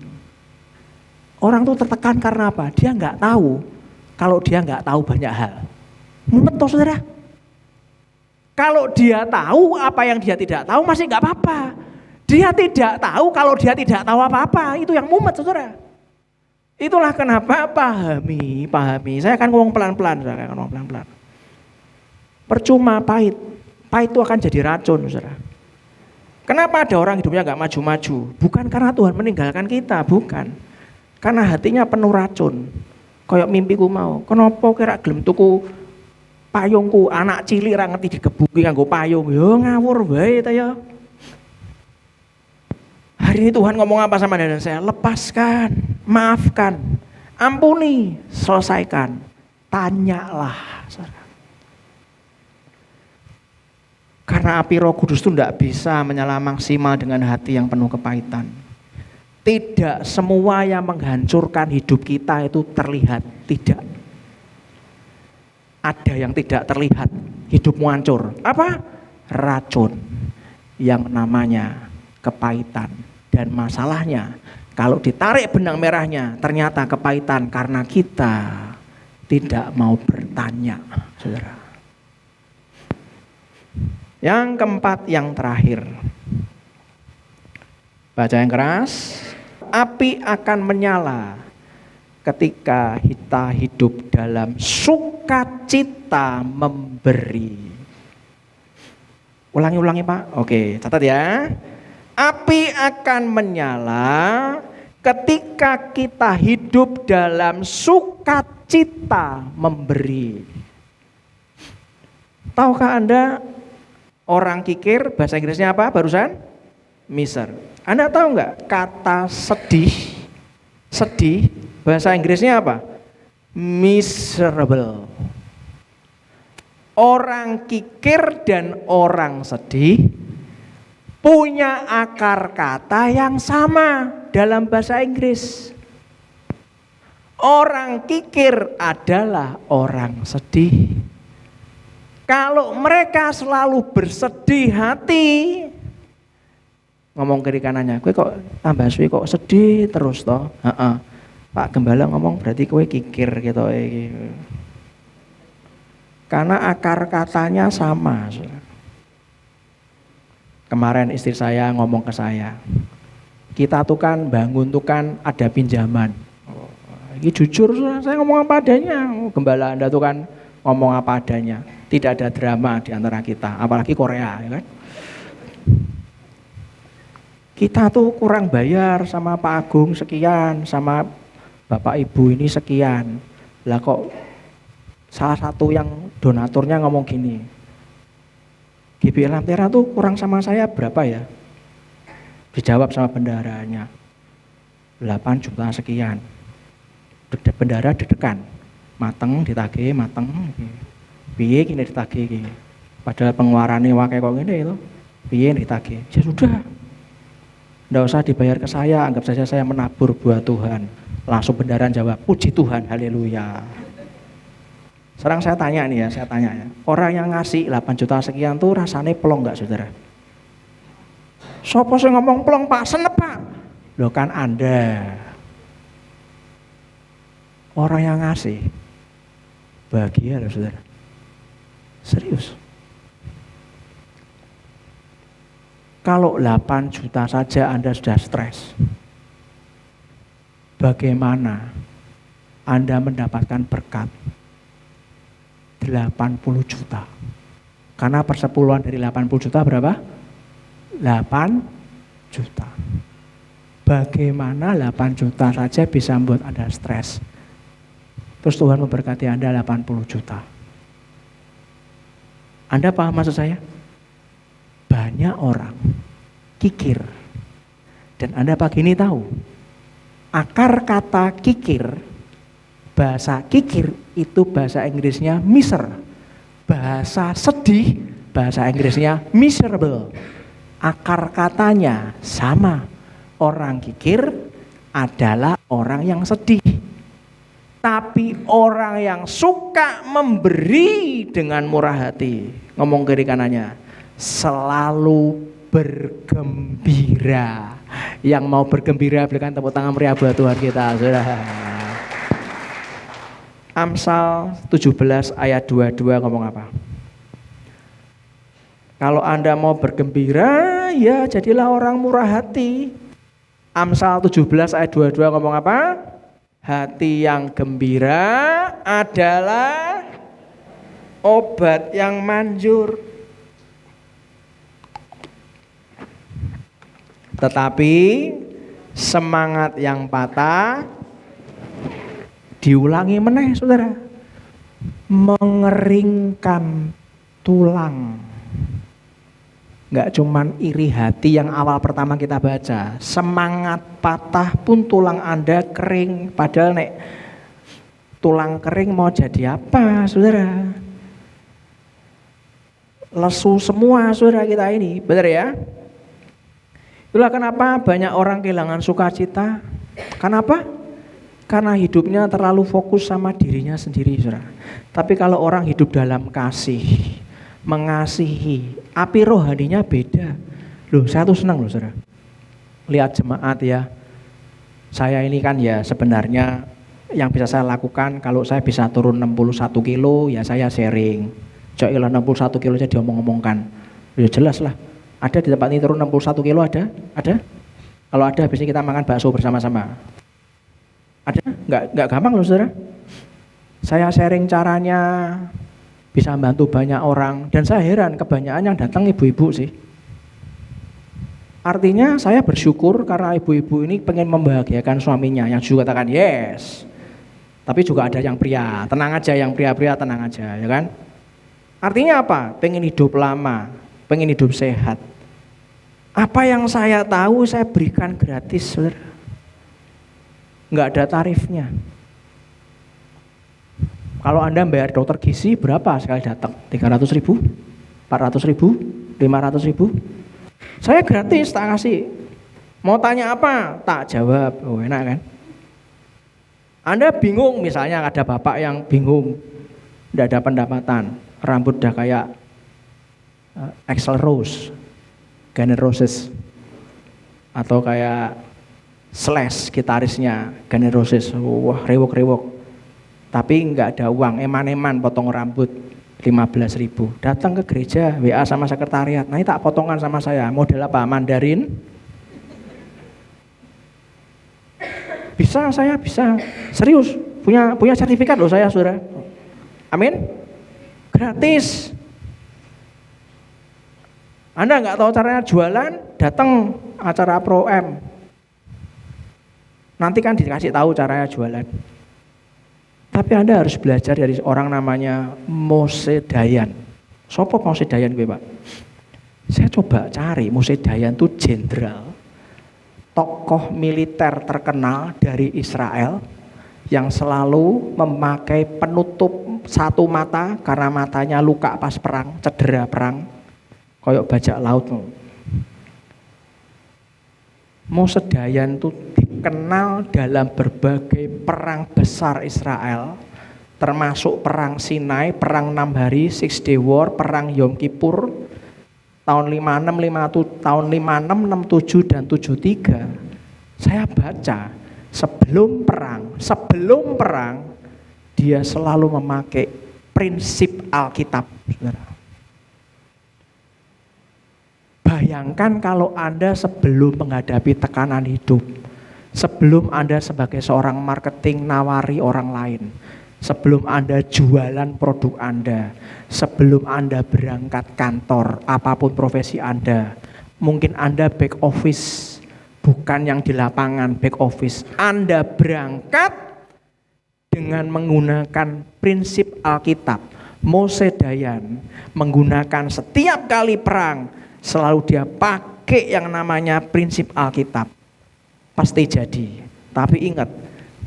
Orang tuh tertekan karena apa? Dia nggak tahu kalau dia nggak tahu banyak hal. Mumet toh saudara. Kalau dia tahu apa yang dia tidak tahu masih nggak apa-apa. Dia tidak tahu kalau dia tidak tahu apa-apa, itu yang mumet saudara. Itulah kenapa pahami. Saya akan ngomong pelan-pelan, saya akan ngomong pelan-pelan. Percuma pahit itu akan jadi racun saudara. Kenapa ada orang hidupnya nggak maju-maju? Bukan karena Tuhan meninggalkan kita, bukan. Karena hatinya penuh racun. Kayak mimpiku mau, kenapa kira gelem tuku payungku, anak cilik ra ngerti digebuki nganggo payung. Yo ngawur wae ta ya. Hari ini Tuhan ngomong apa sama dan saya? Lepaskan, maafkan, ampuni, selesaikan. Tanyalah. Karena api Roh Kudus itu tidak bisa menyala maksimal dengan hati yang penuh kepahitan. Tidak semua yang menghancurkan hidup kita itu terlihat, tidak. Ada yang tidak terlihat, hidupmu hancur. Apa? Racun yang namanya kepahitan. Dan masalahnya, kalau ditarik benang merahnya, ternyata kepahitan karena kita tidak mau bertanya, saudara. Yang keempat, yang terakhir. Baca yang keras. Api akan menyala ketika kita hidup dalam sukacita memberi. Ulangi Pak. Oke, catat ya. Api akan menyala ketika kita hidup dalam sukacita memberi. Tahukah Anda orang kikir bahasa Inggrisnya apa barusan? Miser. Anda tahu nggak kata sedih bahasa Inggrisnya apa? Miserable. Orang kikir dan orang sedih punya akar kata yang sama dalam bahasa Inggris. Orang kikir adalah orang sedih. Kalau mereka selalu bersedih hati, ngomong kiri kanannya, kowe kok tambah suwi kok sedih terus toh? Pak Gembala ngomong berarti kowe kikir gitu. Karena akar katanya sama. Kemarin istri saya ngomong ke saya, kita tuh kan bangun tuh kan ada pinjaman. Ini jujur saya ngomong apa adanya. Gembala Anda tuh kan ngomong apa adanya. Tidak ada drama di antara kita, apalagi Korea, ya kan? Kita tuh kurang bayar sama Pak Agung sekian, sama Bapak Ibu ini sekian. Lah kok salah satu yang donaturnya ngomong gini, GBL Ampera tuh kurang sama saya berapa ya? Dijawab sama bendaharanya, 8 juta sekian. Bendahara deg-degan, mateng ditagih, mateng. Piye kini ditagih iki. Padahal pengeluarannya wakai kok ngene itu. Piye ditagih? Ya sudah. Nggak usah dibayar ke saya, anggap saja saya menabur buat Tuhan. Langsung bendaran jawab, puji Tuhan, haleluya. Sekarang saya tanya nih ya, orang yang ngasih 8 juta sekian tuh rasanya pelong nggak saudara? Sopo sing ngomong pelong Pak, senep Pak. Loh kan Anda. Orang yang ngasih, bahagia loh saudara. Serius. Kalau 8 juta saja Anda sudah stres, bagaimana Anda mendapatkan berkat 80 juta? Karena persepuluhan dari 80 juta berapa? 8 juta. Bagaimana 8 juta saja bisa membuat Anda stres? Terus Tuhan memberkati Anda 80 juta. Anda paham maksud saya? Banyak orang kikir. Dan Anda pagi ini tahu, akar kata kikir, bahasa kikir itu bahasa Inggrisnya miser. Bahasa sedih, bahasa Inggrisnya miserable. Akar katanya sama. Orang kikir adalah orang yang sedih. Tapi orang yang suka memberi dengan murah hati, ngomong kiri kanannya, selalu bergembira. Yang mau bergembira berikan tepuk tangan meriah buat Tuhan kita, saudara. Amsal 17 ayat 22 ngomong apa? Kalau Anda mau bergembira, ya jadilah orang murah hati. Amsal 17 ayat 22 ngomong apa? Hati yang gembira adalah obat yang manjur. Tetapi semangat yang patah, diulangi meneh saudara, mengeringkan tulang. Enggak cuman iri hati yang awal pertama kita baca, semangat patah pun tulang Anda kering. Padahal nek tulang kering mau jadi apa saudara? Lesu semua saudara kita ini, benar ya? Itulah kenapa banyak orang kehilangan sukacita. Kenapa? Karena hidupnya terlalu fokus sama dirinya sendiri saudara. Tapi kalau orang hidup dalam kasih, mengasihi, api rohaninya beda. Loh, saya tuh senang loh saudara. Lihat jemaat ya. Saya ini kan ya sebenarnya yang bisa saya lakukan kalau saya bisa turun 61 kilo ya saya sharing. Cok ilah 61 kilo aja diomong-omongkan. Ya jelas lah. Ada di tempat ini turun 61 kilo ada? Ada? Kalau ada habis ini kita makan bakso bersama-sama. Ada? Enggak gampang loh saudara. Saya sharing caranya bisa membantu banyak orang dan saya heran kebanyakan yang datang ibu-ibu sih. Artinya saya bersyukur karena ibu-ibu ini pengen membahagiakan suaminya yang juga katakan yes. Tapi juga ada yang pria, tenang aja yang pria-pria tenang aja ya kan. Artinya apa? Pengen hidup lama, pengen hidup sehat. Apa yang saya tahu saya berikan gratis saudara. Enggak ada tarifnya. Kalau Anda bayar dokter gizi berapa sekali datang? 300.000? 400.000? 500.000? Saya gratis tak kasih. Mau tanya apa? Tak jawab. Oh enak kan? Anda bingung misalnya ada bapak yang bingung, tidak ada pendapatan, rambut udah kayak Axl Rose, Guns N' Roses, atau kayak Slash gitarisnya Guns N' Roses, wah rewok-rewok. Tapi nggak ada uang, eman-eman potong rambut 15.000. Datang ke gereja, WA sama sekretariat. Nah ini tak potongan sama saya, model apa? Mandarin? Bisa, saya bisa. Serius, punya sertifikat loh saya saudara. Amin. Gratis. Anda nggak tahu caranya jualan, datang acara Pro M. Nanti kan dikasih tahu caranya jualan. Tapi Anda harus belajar dari orang namanya Mose Dayan. Sopo Mose Dayan gue Pak? Saya coba cari Mose Dayan itu jenderal, tokoh militer terkenal dari Israel yang selalu memakai penutup satu mata karena matanya luka pas perang, cedera perang, koyok bajak laut. Mose Dayan itu dikenal dalam berbagai perang besar Israel, termasuk perang Sinai, perang 6 hari, 6 Day War, perang Yom Kippur, tahun 56, 57, tahun 56, 67 dan 73. Saya baca sebelum perang dia selalu memakai prinsip Alkitab, saudara. Bayangkan kalau Anda sebelum menghadapi tekanan hidup, sebelum Anda sebagai seorang marketing nawari orang lain, sebelum Anda jualan produk Anda, sebelum Anda berangkat kantor, apapun profesi Anda, mungkin Anda back office, bukan yang di lapangan back office. Anda berangkat dengan menggunakan prinsip Alkitab. Mose Dayan menggunakan setiap kali perang, selalu dia pakai yang namanya prinsip Alkitab. Pasti jadi. Tapi ingat,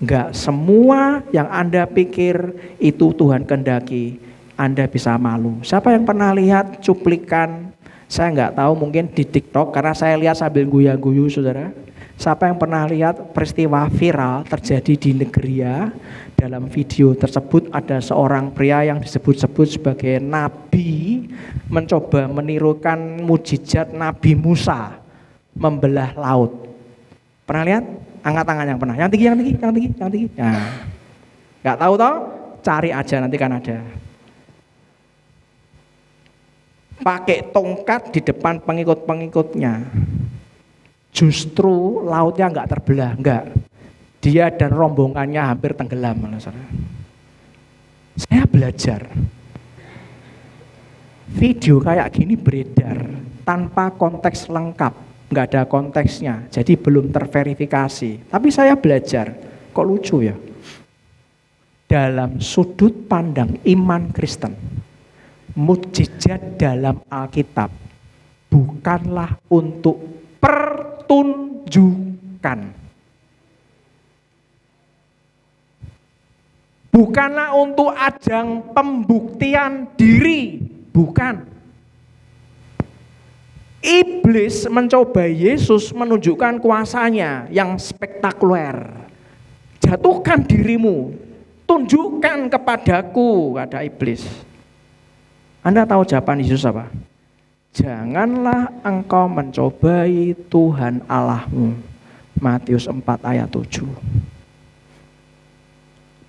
enggak semua yang Anda pikir itu Tuhan kehendaki, Anda bisa malu. Siapa yang pernah lihat cuplikan, saya enggak tahu mungkin di TikTok, karena saya lihat sambil guyu-guyu saudara. Siapa yang pernah lihat peristiwa viral terjadi di Negria, dalam video tersebut ada seorang pria yang disebut-sebut sebagai nabi mencoba menirukan mukjizat Nabi Musa membelah laut. Pernah lihat? Angkat tangan yang pernah. Yang tinggi. Nah, nggak tahu toh? Cari aja nanti kan ada. Pakai tongkat di depan pengikut-pengikutnya. Justru lautnya nggak terbelah, nggak. Dia dan rombongannya hampir tenggelam. Saya belajar. Video kayak gini beredar tanpa konteks lengkap, nggak ada konteksnya, jadi belum terverifikasi. Tapi saya belajar, kok lucu ya? Dalam sudut pandang iman Kristen, mukjizat dalam Alkitab bukanlah untuk pertunjukan. Bukanlah untuk ajang pembuktian diri, bukan. Iblis mencoba Yesus menunjukkan kuasanya yang spektakuler. Jatuhkan dirimu, tunjukkan kepadaku, kata iblis. Anda tahu jawaban Yesus apa? Janganlah engkau mencobai Tuhan Allahmu. Matius 4 ayat 7.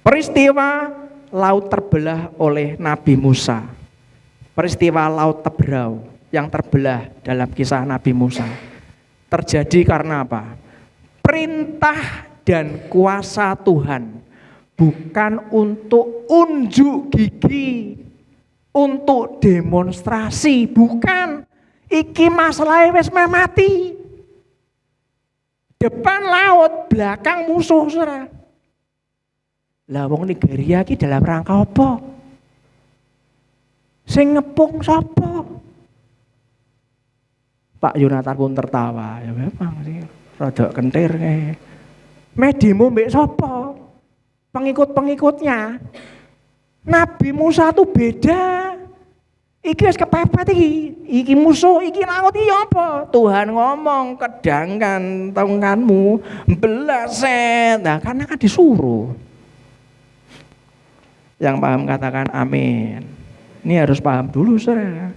Peristiwa laut terbelah oleh Nabi Musa. Peristiwa laut Tebrau yang terbelah dalam kisah Nabi Musa. Terjadi karena apa? Perintah dan kuasa Tuhan. Bukan untuk unjuk gigi, untuk demonstrasi, bukan. Iki masalah wis mati. Depan laut, belakang musuh, saudara. Lah wong Nigeria iki dalam rangka apa? Sing ngepung sapa? Pak Yonatan pun tertawa. Ya memang sih, rada kentir kae. Medimo mbek sapa? Pengikut-pengikutnya. Nabi Musa tuh beda. Iki wis kepepet iki. Iki musuh, iki laut iki apa? Tuhan ngomong, kedangkan tongkatmu belaset. Nah, karena kan disuruh. Yang paham katakan amin. Ini harus paham dulu, saudara.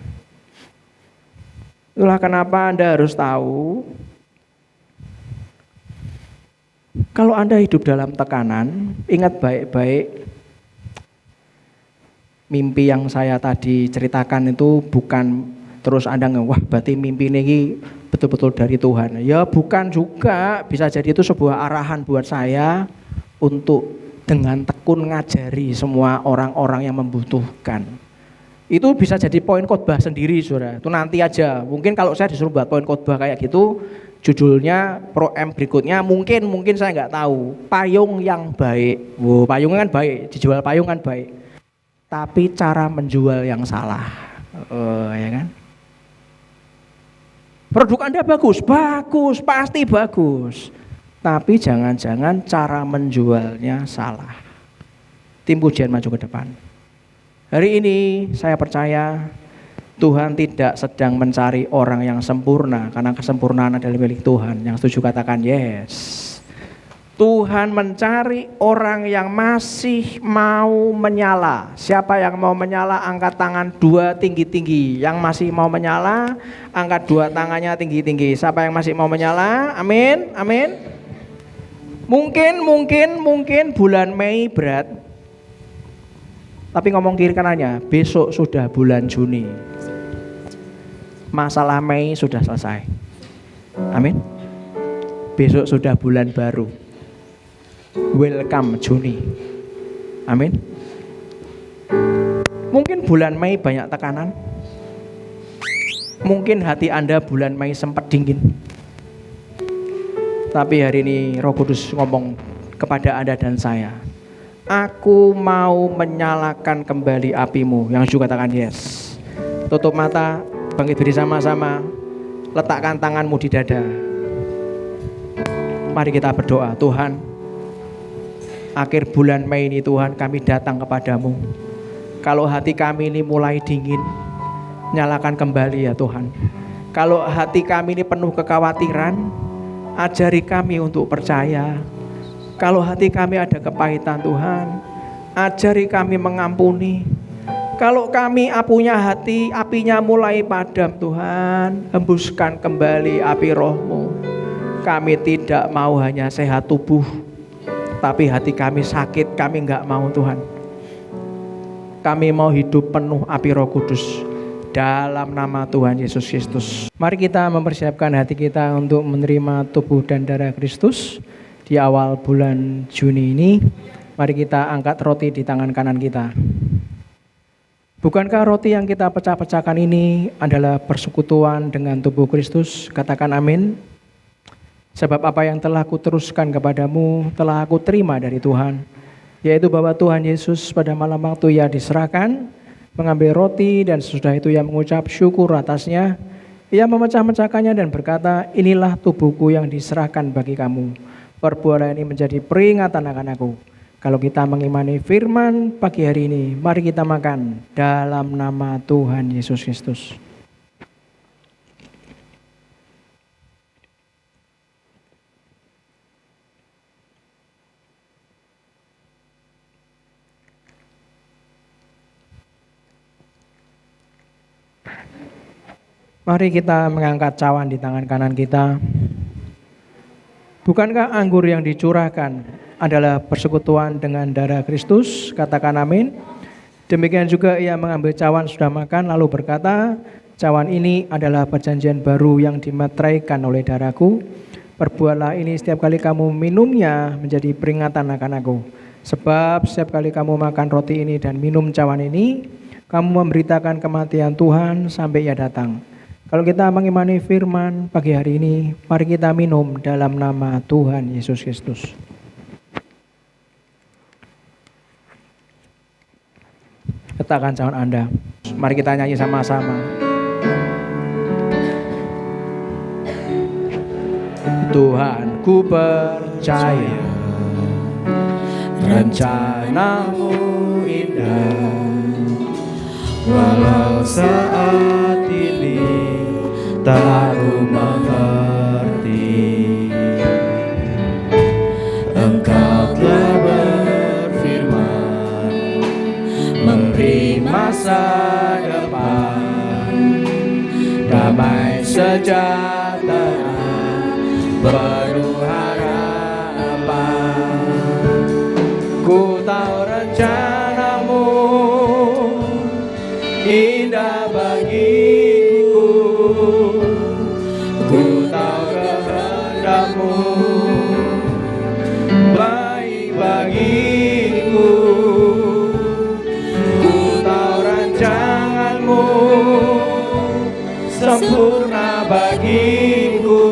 Itulah kenapa Anda harus tahu. Kalau Anda hidup dalam tekanan, ingat baik-baik. Mimpi yang saya tadi ceritakan itu bukan terus Anda wah berarti mimpi ini betul-betul dari Tuhan. Ya bukan juga, bisa jadi itu sebuah arahan buat saya untuk dengan tekun ngajari semua orang-orang yang membutuhkan. Itu bisa jadi poin khotbah sendiri, saudara. Itu nanti aja. Mungkin kalau saya disuruh buat poin khotbah kayak gitu, judulnya pro-M berikutnya mungkin saya nggak tahu. Payung yang baik. Wow, payung kan baik, dijual payung kan baik. Tapi cara menjual yang salah. Ya kan? Produk Anda bagus, pasti bagus. Tapi jangan-jangan cara menjualnya salah. Tim pujian maju ke depan. Hari ini saya percaya Tuhan tidak sedang mencari orang yang sempurna, karena kesempurnaan adalah milik Tuhan. Yang setuju katakan yes. Tuhan mencari orang yang masih mau menyala. Siapa yang mau menyala angkat tangan 2 tinggi-tinggi. Yang masih mau menyala angkat 2 tangannya tinggi-tinggi. Siapa yang masih mau menyala? Amin, amin. Mungkin bulan Mei berat. Tapi ngomong kiri kanannya, besok sudah bulan Juni. Masalah Mei sudah selesai. Amin. Besok sudah bulan baru. Welcome Juni. Amin. Mungkin bulan Mei banyak tekanan. Mungkin hati Anda bulan Mei sempat dingin. Tapi hari ini Roh Kudus ngomong kepada Anda dan saya. Aku mau menyalakan kembali apimu. Yang juga katakan yes. Tutup mata, bangkit berdiri sama-sama. Letakkan tanganmu di dada. Mari kita berdoa. Tuhan, akhir bulan Mei ini Tuhan kami datang kepadamu. Kalau hati kami ini mulai dingin, nyalakan kembali ya Tuhan. Kalau hati kami ini penuh kekhawatiran, ajari kami untuk percaya Kalau hati kami ada kepahitan Tuhan, ajari kami mengampuni. Kalau kami punya hati, apinya mulai padam Tuhan, hembuskan kembali api Roh-Mu. Kami tidak mau hanya sehat tubuh, tapi hati kami sakit, kami enggak mau Tuhan. Kami mau hidup penuh api Roh Kudus. Dalam nama Tuhan Yesus Kristus. Mari kita mempersiapkan hati kita untuk menerima tubuh dan darah Kristus. Di awal bulan Juni ini, mari kita angkat roti di tangan kanan kita. Bukankah roti yang kita pecah-pecahkan ini adalah persekutuan dengan tubuh Kristus? Katakan amin. Sebab apa yang telah kuteruskan kepadamu telah aku terima dari Tuhan, yaitu bahwa Tuhan Yesus pada malam waktu ia diserahkan, mengambil roti dan sesudah itu ia mengucap syukur atasnya. Ia memecah-mecahkannya dan berkata, inilah tubuhku yang diserahkan bagi kamu. Perbuatlah ini menjadi peringatan akan aku. Kalau kita mengimani firman pagi hari ini, mari kita makan dalam nama Tuhan Yesus Kristus. Mari kita mengangkat cawan di tangan kanan kita. Bukankah anggur yang dicurahkan adalah persekutuan dengan darah Kristus? Katakan amin. Demikian juga ia mengambil cawan sudah makan lalu berkata, cawan ini adalah perjanjian baru yang dimeteraikan oleh darahku. Perbuatlah ini setiap kali kamu minumnya menjadi peringatan akan aku. Sebab setiap kali kamu makan roti ini dan minum cawan ini, kamu memberitakan kematian Tuhan sampai ia datang. Kalau kita mengimani firman pagi hari ini, mari kita minum dalam nama Tuhan Yesus Kristus. Letakkan cawan Anda. Mari kita nyanyi sama-sama. Tuhan, ku percaya rencana-Mu indah, walau saat ini tak aku mengerti. Engkau telah berfirman, memberi masa depan, damai sejahtera, penuh harapan. Ku tahu rencana-Mu indah bagiku, ku tahu kehendak-Mu baik bagiku, ku tahu rancangan-Mu sempurna bagiku,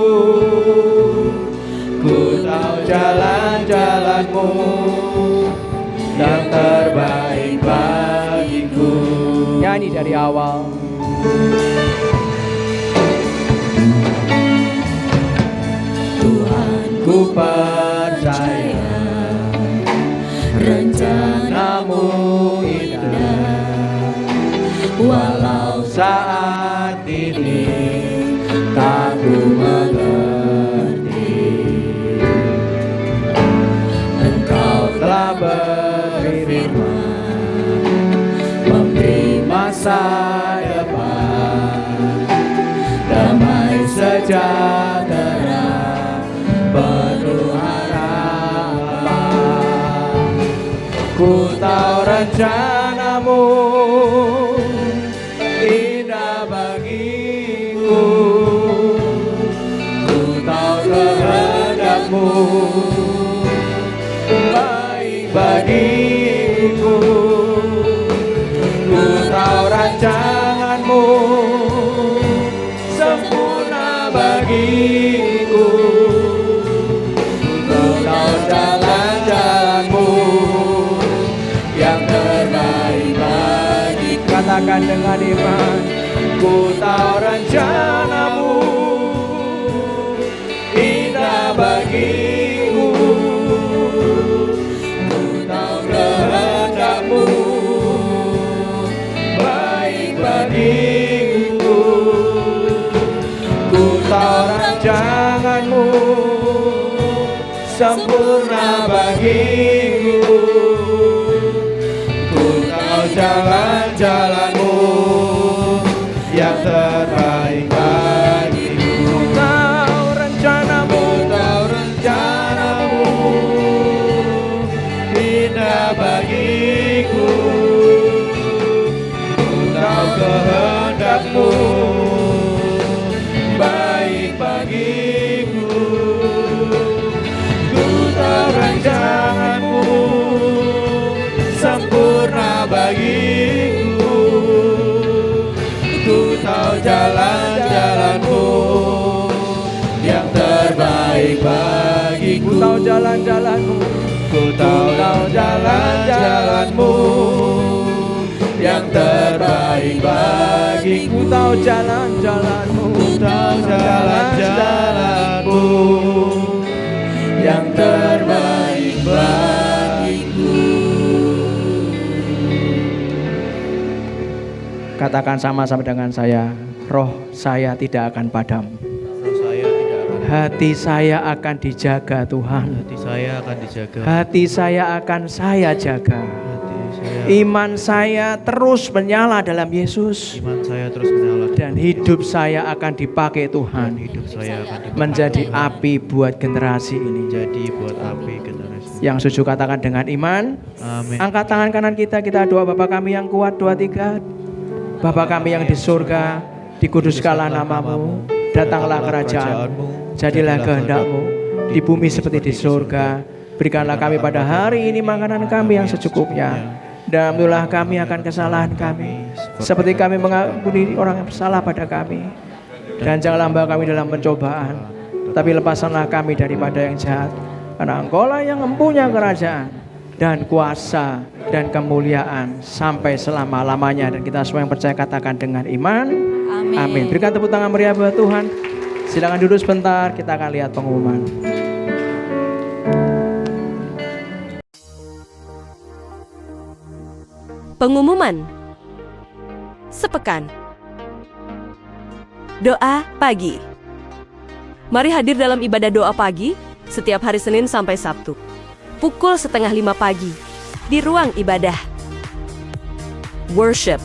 ku tahu jalan-jalan-Mu yang terbaik bagiku. Nyanyi dari awal. Tuhan, ku percaya rencana-Mu indah, walau saat ini tak ku mengerti. Engkau telah berfirman, memberi masa depan, damai sejahtera, penuh harapan. Ku tahu rencana-Mu indah bagiku, ku tahu kehendak-Mu baik bagiku, ku tahu rancangan-Mu sempurna bagiku, ku tahu jalan-jalan-Mu yang terbaik bagiku. Katakan dengan iman, ku tahu rencana-Mu indah bagiku, ku tahu kehendak-Mu baik bagiku, ku tahu rancangan-Mu sempurna bagiku. Ku tahu jalan-jalanmu yang terbaik bagiku. Ku tahu rencanamu, indah bagiku. Ku tahu kehendakmu baik bagiku. Ku tahu rancanganmu sempurna bagiku. Ku tahu jalan-jalanmu yang terbaik bagiku. Ku tahu jalan-jalanmu, ku tahu jalan-jalanmu yang terbaik bagiku. Ku tahu jalan-jalanmu, ku tahu jalan-jalanmu yang terbaik bagiku. Katakan sama-sama dengan saya, roh saya tidak akan padam. Hati saya akan dijaga Tuhan. Hati saya akan dijaga. Hati saya akan saya jaga. Iman saya terus menyala dalam Yesus. Iman saya terus menyala. Dan hidup saya akan dipakai Tuhan. Hidup saya akan dipakai menjadi api buat generasi ini. Jadi buat api generasi. Yang setuju katakan dengan iman. Amin. Angkat tangan kanan kita doa. Bapa kami yang kuat, 2, 3. Bapa kami yang di surga, dikuduskanlah namamu, datanglah kerajaanmu, jadilah kehendak-Mu di bumi seperti di surga. Berikanlah kami pada hari ini makanan kami yang secukupnya, dan ampunilah kami akan kesalahan kami, seperti kami mengampuni orang yang bersalah pada kami. Dan janganlah hamba kami dalam pencobaan, tapi lepaskanlah kami daripada yang jahat. Karena Engkau-lah yang mempunyai kerajaan dan kuasa dan kemuliaan sampai selama-lamanya. Dan kita semua yang percaya katakan dengan iman. Amin. Amin. Berikan tepuk tangan meriah buat Tuhan. Silakan duduk sebentar, kita akan lihat pengumuman. Pengumuman sepekan. Doa pagi. Mari hadir dalam ibadah doa pagi setiap hari Senin sampai Sabtu, pukul 4:30 pagi di ruang ibadah. Worship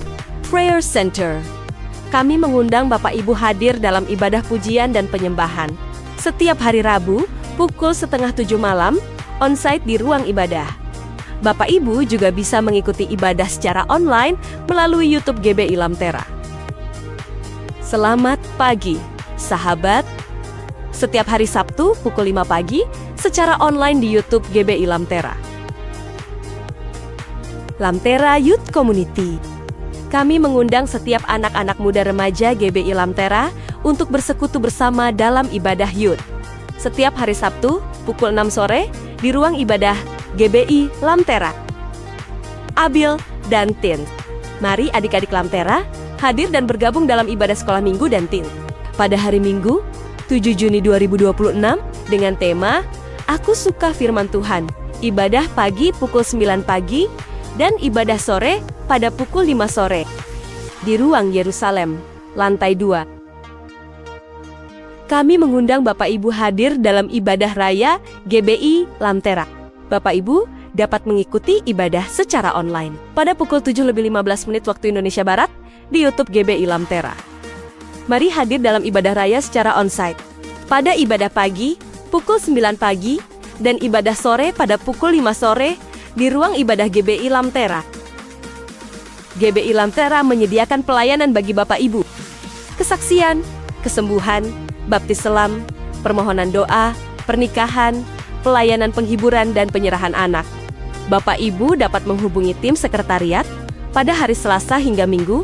Prayer Center. Kami mengundang Bapak Ibu hadir dalam ibadah pujian dan penyembahan setiap hari Rabu pukul 6:30 malam onsite di ruang ibadah. Bapak Ibu juga bisa mengikuti ibadah secara online melalui YouTube GBI Lamtera. Selamat pagi, sahabat. Setiap hari Sabtu pukul 5 pagi secara online di YouTube GBI Lamtera. Lamtera Youth Community. Kami mengundang setiap anak-anak muda remaja GBI Lamtera untuk bersekutu bersama dalam ibadah youth. Setiap hari Sabtu pukul 6 sore di ruang ibadah GBI Lamtera. Abil dan Tin. Mari adik-adik Lamtera hadir dan bergabung dalam ibadah sekolah minggu dan Tin. Pada hari Minggu, 7 Juni 2026 dengan tema Aku Suka Firman Tuhan. Ibadah pagi pukul 9 pagi dan ibadah sore pada pukul 5 sore. Di ruang Yerusalem, lantai 2. Kami mengundang Bapak Ibu hadir dalam ibadah raya GBI Lamtera. Bapak Ibu dapat mengikuti ibadah secara online pada pukul 7:15 waktu Indonesia Barat di YouTube GBI Lamtera. Mari hadir dalam ibadah raya secara onsite pada ibadah pagi pukul 9 pagi dan ibadah sore pada pukul 5 sore di ruang ibadah GBI Lamtera. GBI Lamtera menyediakan pelayanan bagi Bapak Ibu, kesaksian, kesembuhan, baptis selam, permohonan doa, pernikahan, pelayanan penghiburan dan penyerahan anak. Bapak Ibu dapat menghubungi tim sekretariat pada hari Selasa hingga Minggu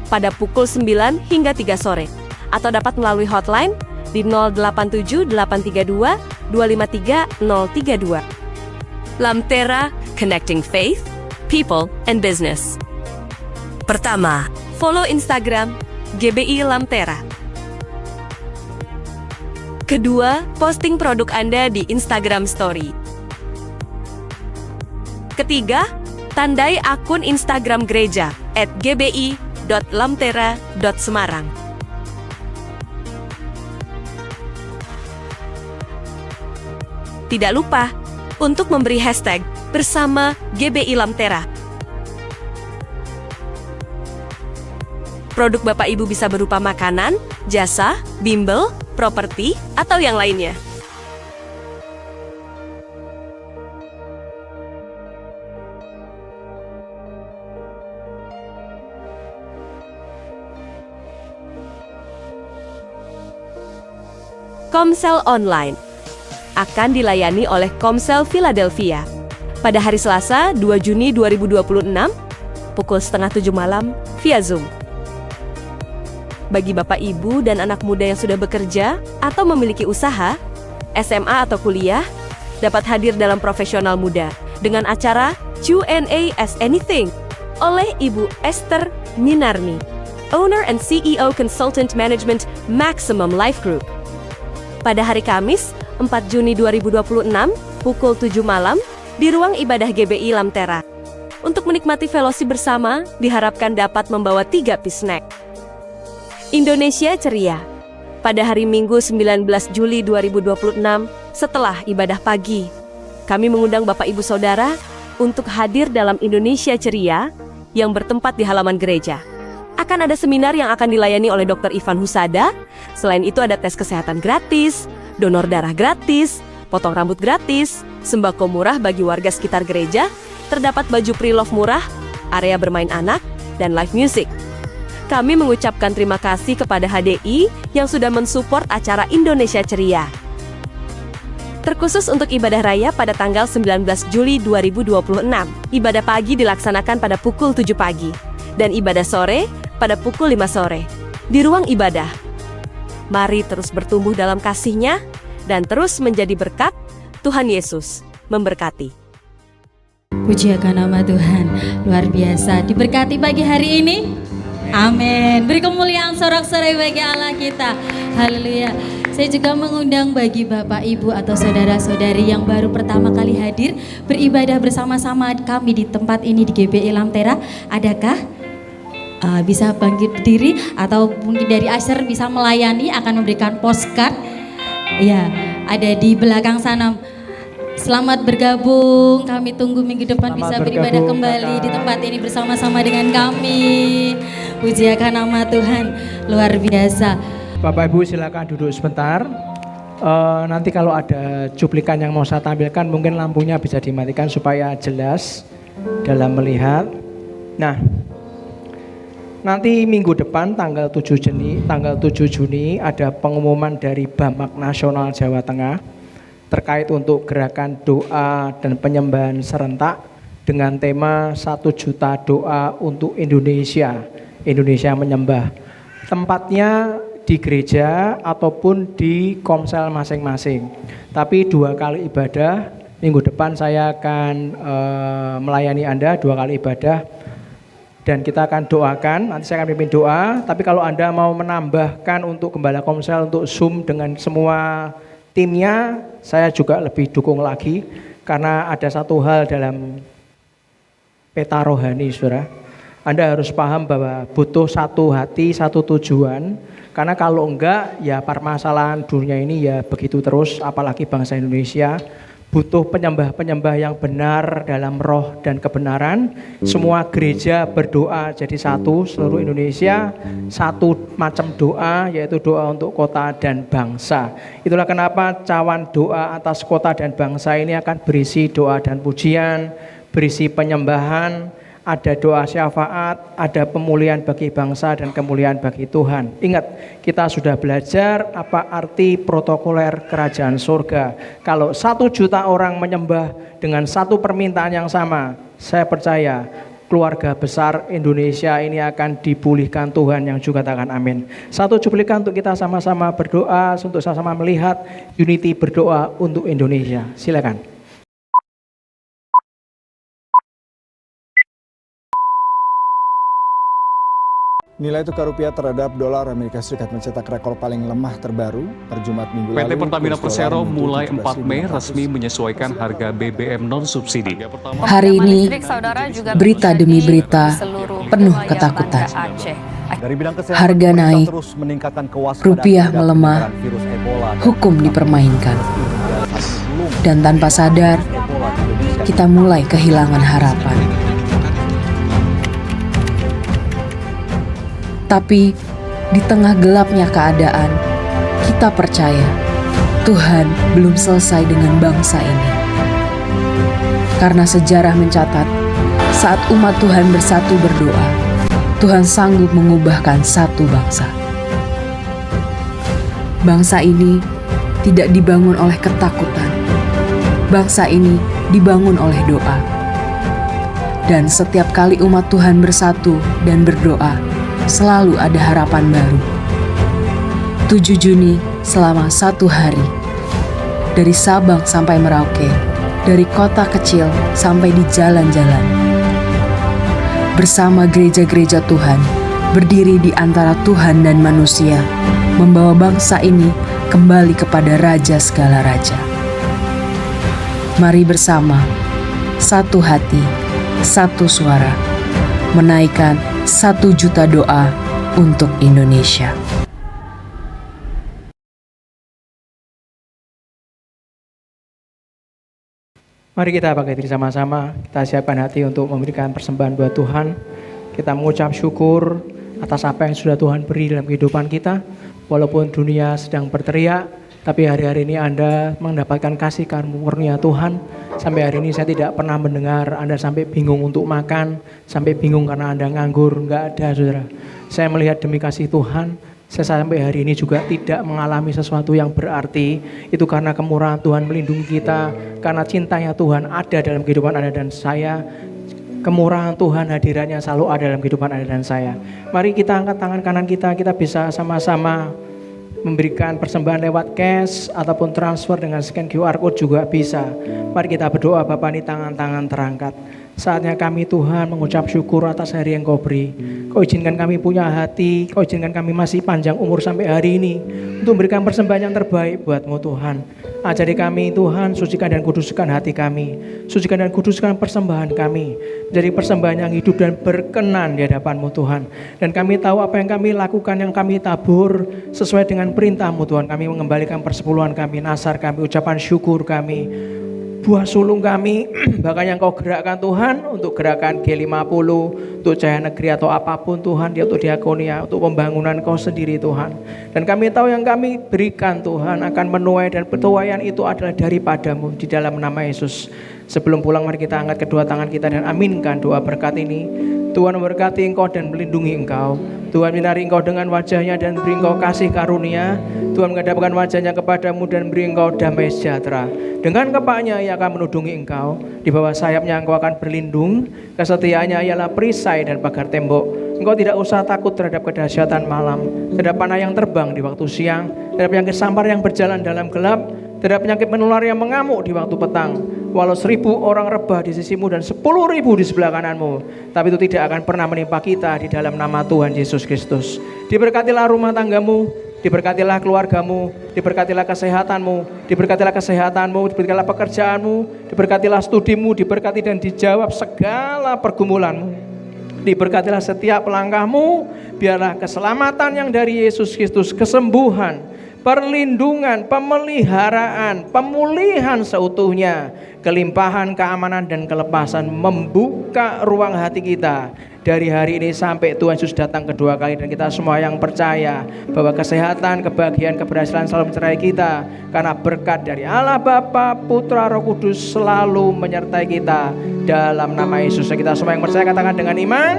pada pukul 9 hingga 3 sore atau dapat melalui hotline di 087 832 253 032. Lamtera, Connecting Faith, People, and Business. Pertama, follow Instagram GBI Lamtera. Kedua, posting produk Anda di Instagram Story. Ketiga, tandai akun Instagram gereja @gbi.lamtera.semarang. Tidak lupa untuk memberi hashtag bersama GBI Lamtera. Produk Bapak Ibu bisa berupa makanan, jasa, bimbel, properti, atau yang lainnya. Komsel Online akan dilayani oleh Komsel Philadelphia pada hari Selasa 2 Juni 2026 pukul 6:30 malam via Zoom. Bagi Bapak Ibu dan anak muda yang sudah bekerja atau memiliki usaha, SMA atau kuliah, dapat hadir dalam Profesional Muda dengan acara Q&A Ask Anything oleh Ibu Esther Minarni, Owner and CEO Consultant Management Maximum Life Group. Pada hari Kamis, 4 Juni 2026, pukul 7 malam, di ruang ibadah GBI Lamtera. Untuk menikmati fellowship bersama, diharapkan dapat membawa 3 piece snack. Indonesia Ceria. Pada hari Minggu 19 Juli 2026, setelah ibadah pagi, kami mengundang Bapak Ibu Saudara untuk hadir dalam Indonesia Ceria yang bertempat di halaman gereja. Akan ada seminar yang akan dilayani oleh Dr. Ivan Husada. Selain itu ada tes kesehatan gratis, donor darah gratis, potong rambut gratis, sembako murah bagi warga sekitar gereja, terdapat baju pre-love murah, area bermain anak, dan live music. Kami mengucapkan terima kasih kepada HDI yang sudah mensupport acara Indonesia Ceria. Terkhusus untuk ibadah raya pada tanggal 19 Juli 2026, ibadah pagi dilaksanakan pada pukul 7 pagi, dan ibadah sore pada pukul 5 sore, di ruang ibadah. Mari terus bertumbuh dalam kasih-Nya, dan terus menjadi berkat. Tuhan Yesus memberkati. Puji akan nama Tuhan, luar biasa. Diberkati pagi hari ini. Amin. Beri kemuliaan sorak-sorai bagi Allah kita. Haleluya. Saya juga mengundang bagi Bapak, Ibu atau saudara-saudari yang baru pertama kali hadir beribadah bersama-sama kami di tempat ini di GBI Lamtera. Adakah bisa bangkit berdiri atau mungkin dari Asher bisa melayani, akan memberikan postcard. Ya, ada di belakang sana. Selamat bergabung, kami tunggu minggu depan bisa beribadah kembali di tempat ini bersama-sama dengan kami. Puji akan nama Tuhan, luar biasa. Bapak Ibu silakan duduk sebentar. Nanti kalau ada cuplikan yang mau saya tampilkan, mungkin lampunya bisa dimatikan supaya jelas dalam melihat. Nah, nanti minggu depan tanggal 7 Juni ada pengumuman dari Bamak Nasional Jawa Tengah terkait untuk gerakan doa dan penyembahan serentak dengan tema 1 juta doa untuk Indonesia. Indonesia menyembah. Tempatnya di gereja ataupun di komsel masing-masing. Tapi 2 kali ibadah. Minggu depan saya akan melayani Anda 2 kali ibadah. Dan kita akan doakan, nanti saya akan pimpin doa. Tapi kalau Anda mau menambahkan untuk Gembala Komsel, untuk Zoom dengan semua timnya, saya juga lebih dukung lagi. Karena ada satu hal dalam peta rohani, saudara. Anda harus paham bahwa butuh satu hati, satu tujuan. Karena kalau enggak, ya permasalahan dunia ini ya begitu terus, apalagi bangsa Indonesia. Butuh penyembah-penyembah yang benar dalam roh dan kebenaran. Semua gereja berdoa jadi satu, seluruh Indonesia satu macam doa, yaitu doa untuk kota dan bangsa. Itulah kenapa cawan doa atas kota dan bangsa ini akan berisi doa dan pujian, berisi penyembahan, ada doa syafaat, ada pemulihan bagi bangsa dan kemuliaan bagi Tuhan. Ingat, kita sudah belajar apa arti protokoler kerajaan surga. Kalau 1 juta orang menyembah dengan satu permintaan yang sama, saya percaya keluarga besar Indonesia ini akan dipulihkan Tuhan, yang juga katakan amin. Satu cuplikan untuk kita sama-sama berdoa, untuk sama-sama melihat unity berdoa untuk Indonesia. Silakan. Nilai tukar rupiah terhadap dolar Amerika Serikat mencetak rekor paling lemah terbaru per Jumat minggu lalu. PT Pertamina Persero mulai 4 Mei resmi menyesuaikan harga BBM non-subsidi. Hari ini, berita demi berita penuh ketakutan. Harga naik, rupiah melemah, hukum dipermainkan. Dan tanpa sadar, kita mulai kehilangan harapan. Tapi di tengah gelapnya keadaan, kita percaya Tuhan belum selesai dengan bangsa ini. Karena sejarah mencatat, saat umat Tuhan bersatu berdoa, Tuhan sanggup mengubahkan satu bangsa. Bangsa ini tidak dibangun oleh ketakutan. Bangsa ini dibangun oleh doa. Dan setiap kali umat Tuhan bersatu dan berdoa, selalu ada harapan baru. 7 Juni selama 1 hari. Dari Sabang sampai Merauke, dari kota kecil sampai di jalan-jalan. Bersama gereja-gereja Tuhan, berdiri di antara Tuhan dan manusia, membawa bangsa ini kembali kepada Raja segala raja. Mari bersama, satu hati, satu suara, menaikkan 1 juta doa untuk Indonesia. Mari kita pakai diri sama-sama, kita siapkan hati untuk memberikan persembahan buat Tuhan. Kita mengucap syukur atas apa yang sudah Tuhan beri dalam kehidupan kita. Walaupun dunia sedang berteriak, tapi hari-hari ini Anda mendapatkan kasih karunia Tuhan. Sampai hari ini saya tidak pernah mendengar Anda sampai bingung untuk makan, sampai bingung karena Anda nganggur, enggak ada saudara. Saya melihat demi kasih Tuhan, saya sampai hari ini juga tidak mengalami sesuatu yang berarti. Itu karena kemurahan Tuhan melindungi kita, karena cintanya Tuhan ada dalam kehidupan Anda dan saya. Kemurahan Tuhan hadirannya selalu ada dalam kehidupan Anda dan saya. Mari kita angkat tangan kanan kita bisa sama-sama memberikan persembahan lewat cash ataupun transfer dengan scan QR code juga bisa. Mari kita berdoa. Bapa, ini tangan-tangan terangkat. Saatnya kami Tuhan mengucap syukur atas hari yang Kau beri. Kau izinkan kami punya hati, Kau izinkan kami masih panjang umur sampai hari ini untuk memberikan persembahan yang terbaik buat-Mu Tuhan. Ajari kami Tuhan, sucikan dan kuduskan hati kami, sucikan dan kuduskan persembahan kami, jadi persembahan yang hidup dan berkenan di hadapan-Mu Tuhan. Dan kami tahu apa yang kami lakukan, yang kami tabur sesuai dengan perintah-Mu Tuhan. Kami mengembalikan persepuluhan kami, nasar kami, ucapan syukur kami, buah sulung kami, bahkan yang Kau gerakkan Tuhan untuk gerakan G50, untuk Cahaya Negeri atau apapun Tuhan, dia untuk diakonia, untuk pembangunan Kau sendiri Tuhan. Dan kami tahu yang kami berikan Tuhan akan menuai, dan petuaian itu adalah daripada-Mu di dalam nama Yesus. Sebelum pulang mari kita angkat kedua tangan kita dan aminkan doa berkat ini. Tuhan memberkati engkau dan melindungi engkau. Tuhan menyinari engkau dengan wajahnya dan beri engkau kasih karunia. Tuhan menghadapkan wajahnya kepadamu dan beri engkau damai sejahtera. Dengan kepaknya ia akan menudungi engkau. Di bawah sayapnya engkau akan berlindung. Kesetiaannya ialah perisai dan pagar tembok. Engkau tidak usah takut terhadap kedahsyatan malam, terhadap panah yang terbang di waktu siang, terhadap penyakit sampar yang berjalan dalam gelap, terhadap penyakit menular yang mengamuk di waktu petang. Walau 1000 orang rebah di sisimu dan 10.000 di sebelah kananmu, tapi itu tidak akan pernah menimpa kita di dalam nama Tuhan Yesus Kristus. Diberkatilah rumah tanggamu, diberkatilah keluargamu, diberkatilah kesehatanmu, diberkatilah pekerjaanmu, diberkatilah studimu, diberkati dan dijawab segala pergumulanmu. Diberkatilah setiap langkahmu, biarlah keselamatan yang dari Yesus Kristus, kesembuhan, perlindungan, pemeliharaan, pemulihan seutuhnya, kelimpahan, keamanan dan kelepasan membuka ruang hati kita dari hari ini sampai Tuhan Yesus datang kedua kali. Dan kita semua yang percaya bahwa kesehatan, kebahagiaan, keberhasilan selalu menyertai kita, karena berkat dari Allah Bapa, Putra, Roh Kudus selalu menyertai kita dalam nama Yesus. Kita semua yang percaya katakan dengan iman,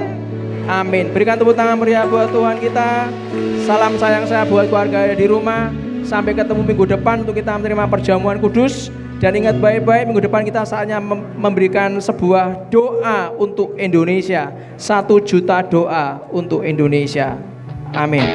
amin. Berikan tepuk tangan meriah buat Tuhan kita. Salam sayang saya buat keluarga di rumah. Sampai ketemu minggu depan untuk kita menerima perjamuan kudus. Dan ingat baik-baik, minggu depan kita saatnya memberikan sebuah doa untuk Indonesia. 1 juta doa untuk Indonesia. Amin.